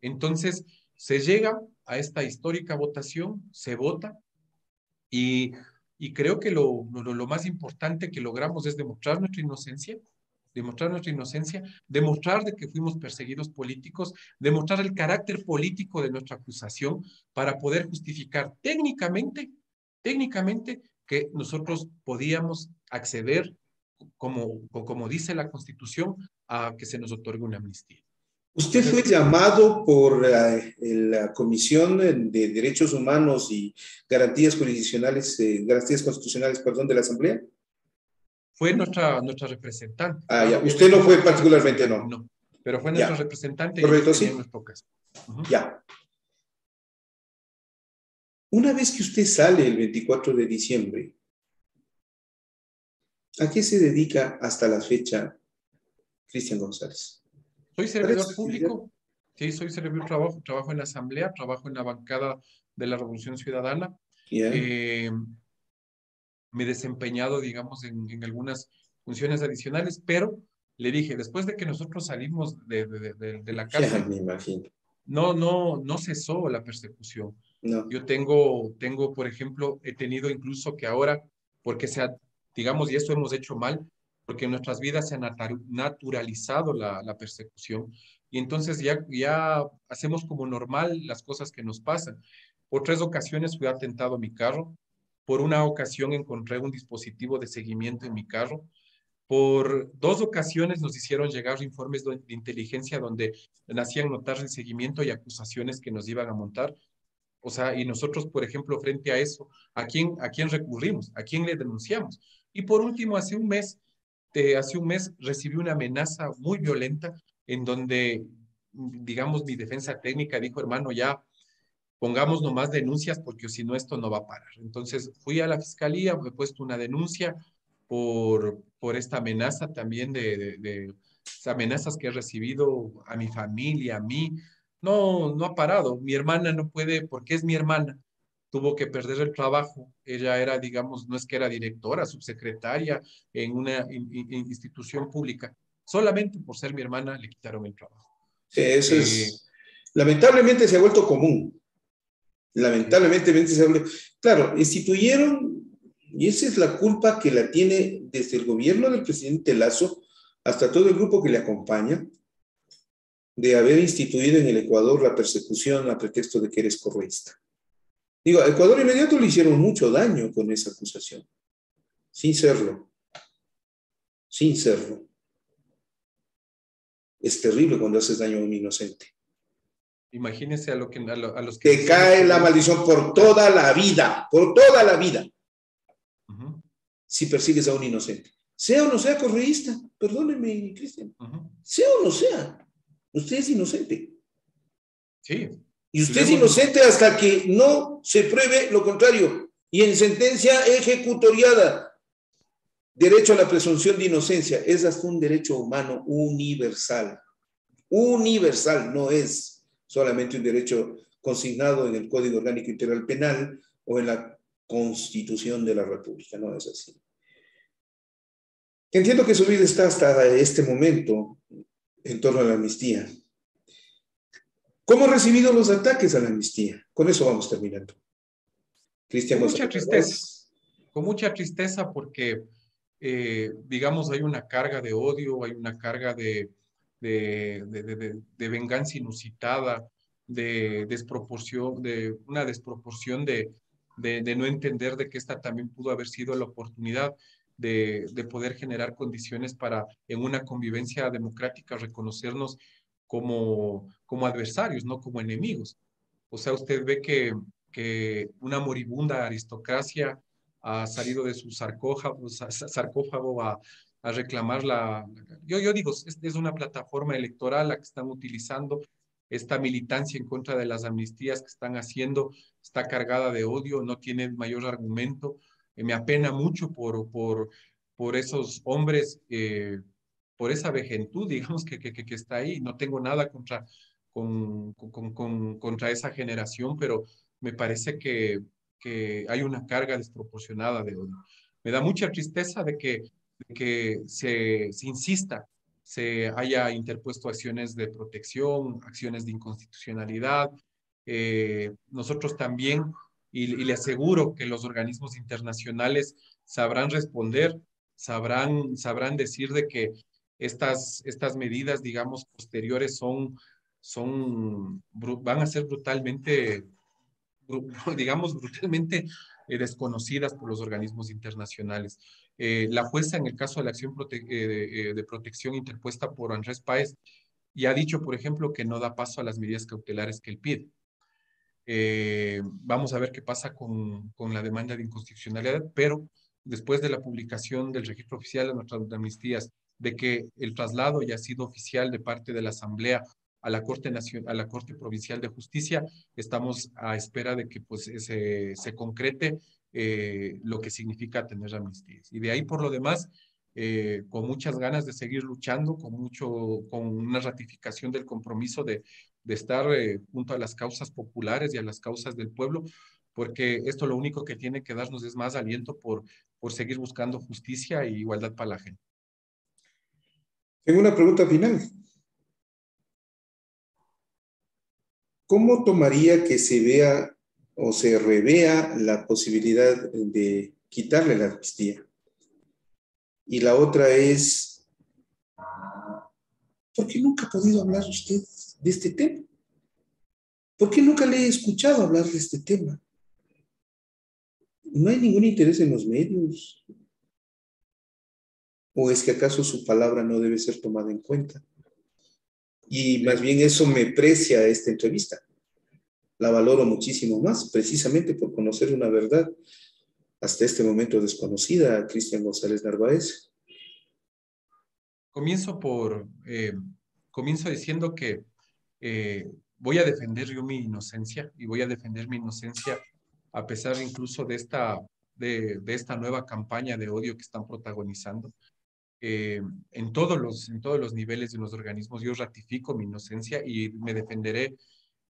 Entonces, se llega a esta histórica votación, se vota, y creo que lo más importante que logramos es demostrar nuestra inocencia, demostrar de que fuimos perseguidos políticos, demostrar el carácter político de nuestra acusación para poder justificar técnicamente que nosotros podíamos acceder, como dice la Constitución, a que se nos otorgue una amnistía. Usted fue llamado por la Comisión de Derechos Humanos y Garantías Constitucionales, de la Asamblea. Fue nuestra representante. Ah, ya. Usted no fue particularmente, no. No, pero fue nuestra representante. Correcto, sí. En nuestro caso. Ya. Una vez que usted sale el 24 de diciembre, ¿a qué se dedica hasta la fecha Cristian González? Soy servidor público. Sí, soy servidor, trabajo en la Asamblea, trabajo en la bancada de la Revolución Ciudadana. Yeah. Me he desempeñado, digamos, en algunas funciones adicionales, pero le dije, después de que nosotros salimos de la cárcel, me imagino. No cesó la persecución. No. Yo tengo, por ejemplo, he tenido incluso que ahora, porque digamos, y eso hemos hecho mal, porque en nuestras vidas se ha naturalizado la persecución, y entonces ya hacemos como normal las cosas que nos pasan. Por 3 ocasiones fui atentado a mi carro. Por una ocasión encontré un dispositivo de seguimiento en mi carro. Por 2 ocasiones nos hicieron llegar informes de inteligencia donde hacían notar el seguimiento y acusaciones que nos iban a montar. O sea, y nosotros, por ejemplo, frente a eso, ¿a quién recurrimos? ¿A quién le denunciamos? Y por último, hace un mes recibí una amenaza muy violenta en donde, digamos, mi defensa técnica dijo, hermano, ya pongamos nomás denuncias porque si no esto no va a parar. Entonces fui a la fiscalía, he puesto una denuncia por esta amenaza también de amenazas que he recibido a mi familia, a mí. No ha parado. Mi hermana no puede, porque es mi hermana, tuvo que perder el trabajo. Ella era, digamos, no es que era directora, subsecretaria en una institución pública. Solamente por ser mi hermana le quitaron el trabajo. Sí, eso lamentablemente se ha vuelto común. Claro, instituyeron, y esa es la culpa que la tiene desde el gobierno del presidente Lasso hasta todo el grupo que le acompaña, de haber instituido en el Ecuador la persecución a pretexto de que eres correísta. Digo, a Ecuador Inmediato le hicieron mucho daño con esa acusación, sin serlo. es terrible cuando haces daño a un inocente. Imagínese a los que... Te cae la maldición por toda la vida, si persigues a un inocente. Sea o no sea correísta, perdóneme, Cristian, sea o no sea, usted es inocente. Sí. Y usted es inocente hasta que no se pruebe lo contrario. Y en sentencia ejecutoriada, derecho a la presunción de inocencia es hasta un derecho humano universal. Universal, no es solamente un derecho consignado en el Código Orgánico Integral Penal o en la Constitución de la República, no es así. Entiendo que su vida está hasta este momento en torno a la amnistía. ¿Cómo ha recibido los ataques a la amnistía? Con eso vamos terminando. Cristian, con mucha tristeza. Con mucha tristeza porque, digamos, hay una carga de odio, hay una carga de venganza inusitada, de una desproporción de no entender de que esta también pudo haber sido la oportunidad de poder generar condiciones para, en una convivencia democrática, reconocernos como adversarios, no como enemigos. O sea, usted ve que una moribunda aristocracia ha salido de su sarcófago a reclamar yo digo, es una plataforma electoral la que están utilizando. Esta militancia en contra de las amnistías que están haciendo está cargada de odio, no tiene mayor argumento. Me apena mucho por esos hombres, por esa vejentud, digamos, que está ahí. No tengo nada contra esa generación, pero me parece que hay una carga desproporcionada de odio. Me da mucha tristeza de que se insista, se haya interpuesto acciones de protección, acciones de inconstitucionalidad. Nosotros también, y le aseguro que los organismos internacionales sabrán responder, sabrán decir de que estas medidas, digamos, posteriores van a ser brutalmente desconocidas por los organismos internacionales. La jueza, en el caso de la acción de protección interpuesta por Andrés Páez, ya ha dicho, por ejemplo, que no da paso a las medidas cautelares que él pide. Vamos a ver qué pasa con la demanda de inconstitucionalidad, pero después de la publicación del registro oficial de nuestras amnistías, de que el traslado ya ha sido oficial de parte de la Asamblea a la Corte Provincial de Justicia, estamos a espera de que pues, se concrete lo que significa tener amnistías. Y de ahí, por lo demás, con muchas ganas de seguir luchando, con una ratificación del compromiso de estar junto a las causas populares y a las causas del pueblo, porque esto lo único que tiene que darnos es más aliento por seguir buscando justicia e igualdad para la gente. Tengo una pregunta final. ¿Cómo tomaría que se vea o se revea la posibilidad de quitarle la amnistía? Y la otra es, ¿por qué nunca ha podido hablar usted de este tema? ¿Por qué nunca le he escuchado hablar de este tema? ¿No hay ningún interés en los medios? ¿O es que acaso su palabra no debe ser tomada en cuenta? Y más bien eso me precia esta entrevista. La valoro muchísimo más, precisamente por conocer una verdad hasta este momento desconocida, Cristian González Narváez. Comienzo diciendo que voy a defender yo mi inocencia, y voy a defender mi inocencia a pesar incluso de esta nueva campaña de odio que están protagonizando. En todos los niveles de los organismos yo ratifico mi inocencia y me defenderé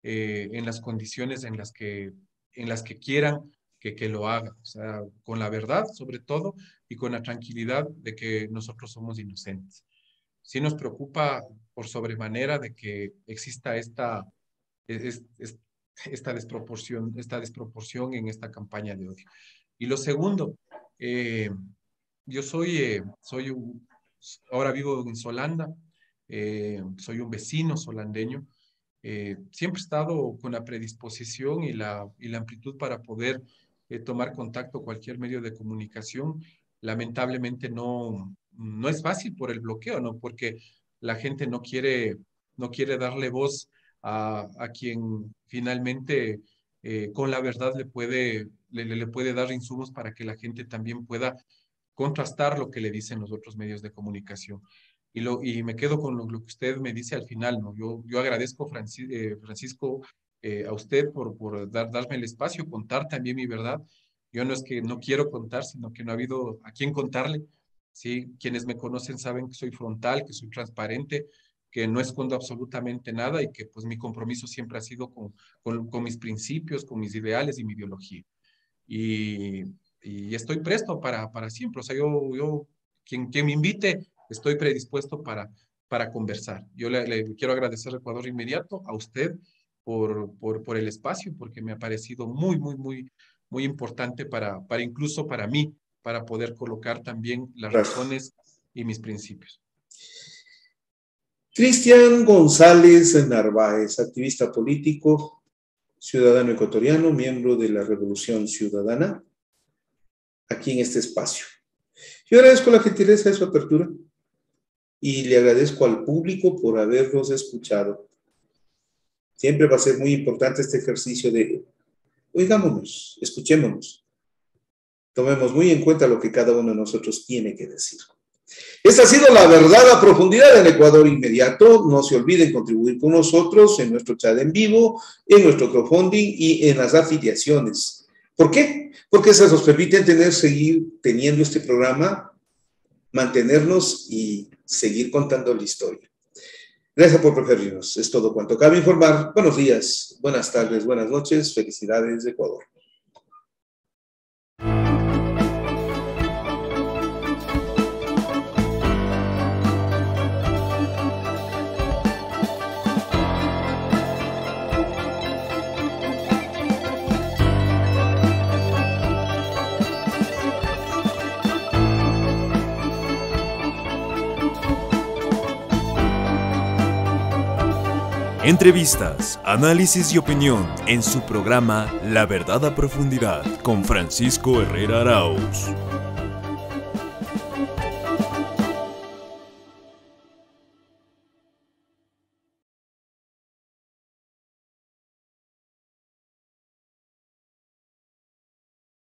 en las condiciones en las que quieran que lo haga, o sea, con la verdad sobre todo y con la tranquilidad de que nosotros somos inocentes. Sí nos preocupa por sobremanera de que exista esta desproporción en esta campaña de odio. Y lo segundo, yo ahora vivo en Solanda, soy un vecino solandeño. Siempre he estado con la predisposición y la amplitud para poder tomar contacto con cualquier medio de comunicación. Lamentablemente no es fácil por el bloqueo, ¿no? Porque la gente no quiere darle voz a quien finalmente con la verdad le puede dar insumos para que la gente también pueda contrastar lo que le dicen los otros medios de comunicación. Y me quedo con lo que usted me dice al final, ¿no? Yo agradezco, Francisco, a usted por darme el espacio, contar también mi verdad. Yo no es que no quiero contar, sino que no ha habido a quién contarle. ¿Sí? Quienes me conocen saben que soy frontal, que soy transparente, que no escondo absolutamente nada y que pues mi compromiso siempre ha sido con mis principios, con mis ideales y mi ideología. Y estoy presto para siempre. O sea, quien me invite, estoy predispuesto para conversar. Yo le quiero agradecer a Ecuador Inmediato, a usted, por el espacio, porque me ha parecido muy, muy, muy, muy importante incluso para mí, para poder colocar también las razones y mis principios. Cristian González Narváez, activista político, ciudadano ecuatoriano, miembro de la Revolución Ciudadana, aquí en este espacio. Yo agradezco la gentileza de su apertura y le agradezco al público por habernos escuchado. Siempre va a ser muy importante este ejercicio de oigámonos, escuchémonos. Tomemos muy en cuenta lo que cada uno de nosotros tiene que decir. Esta ha sido la verdad a profundidad en Ecuador Inmediato. No se olviden contribuir con nosotros en nuestro chat en vivo, en nuestro crowdfunding y en las afiliaciones. ¿Por qué? Porque eso nos permite seguir teniendo este programa, mantenernos y seguir contando la historia. Gracias por preferirnos. Es todo cuanto cabe informar. Buenos días, buenas tardes, buenas noches. Felicidades, Ecuador. Entrevistas, análisis y opinión en su programa La Verdad a Profundidad con Francisco Herrera Arauz.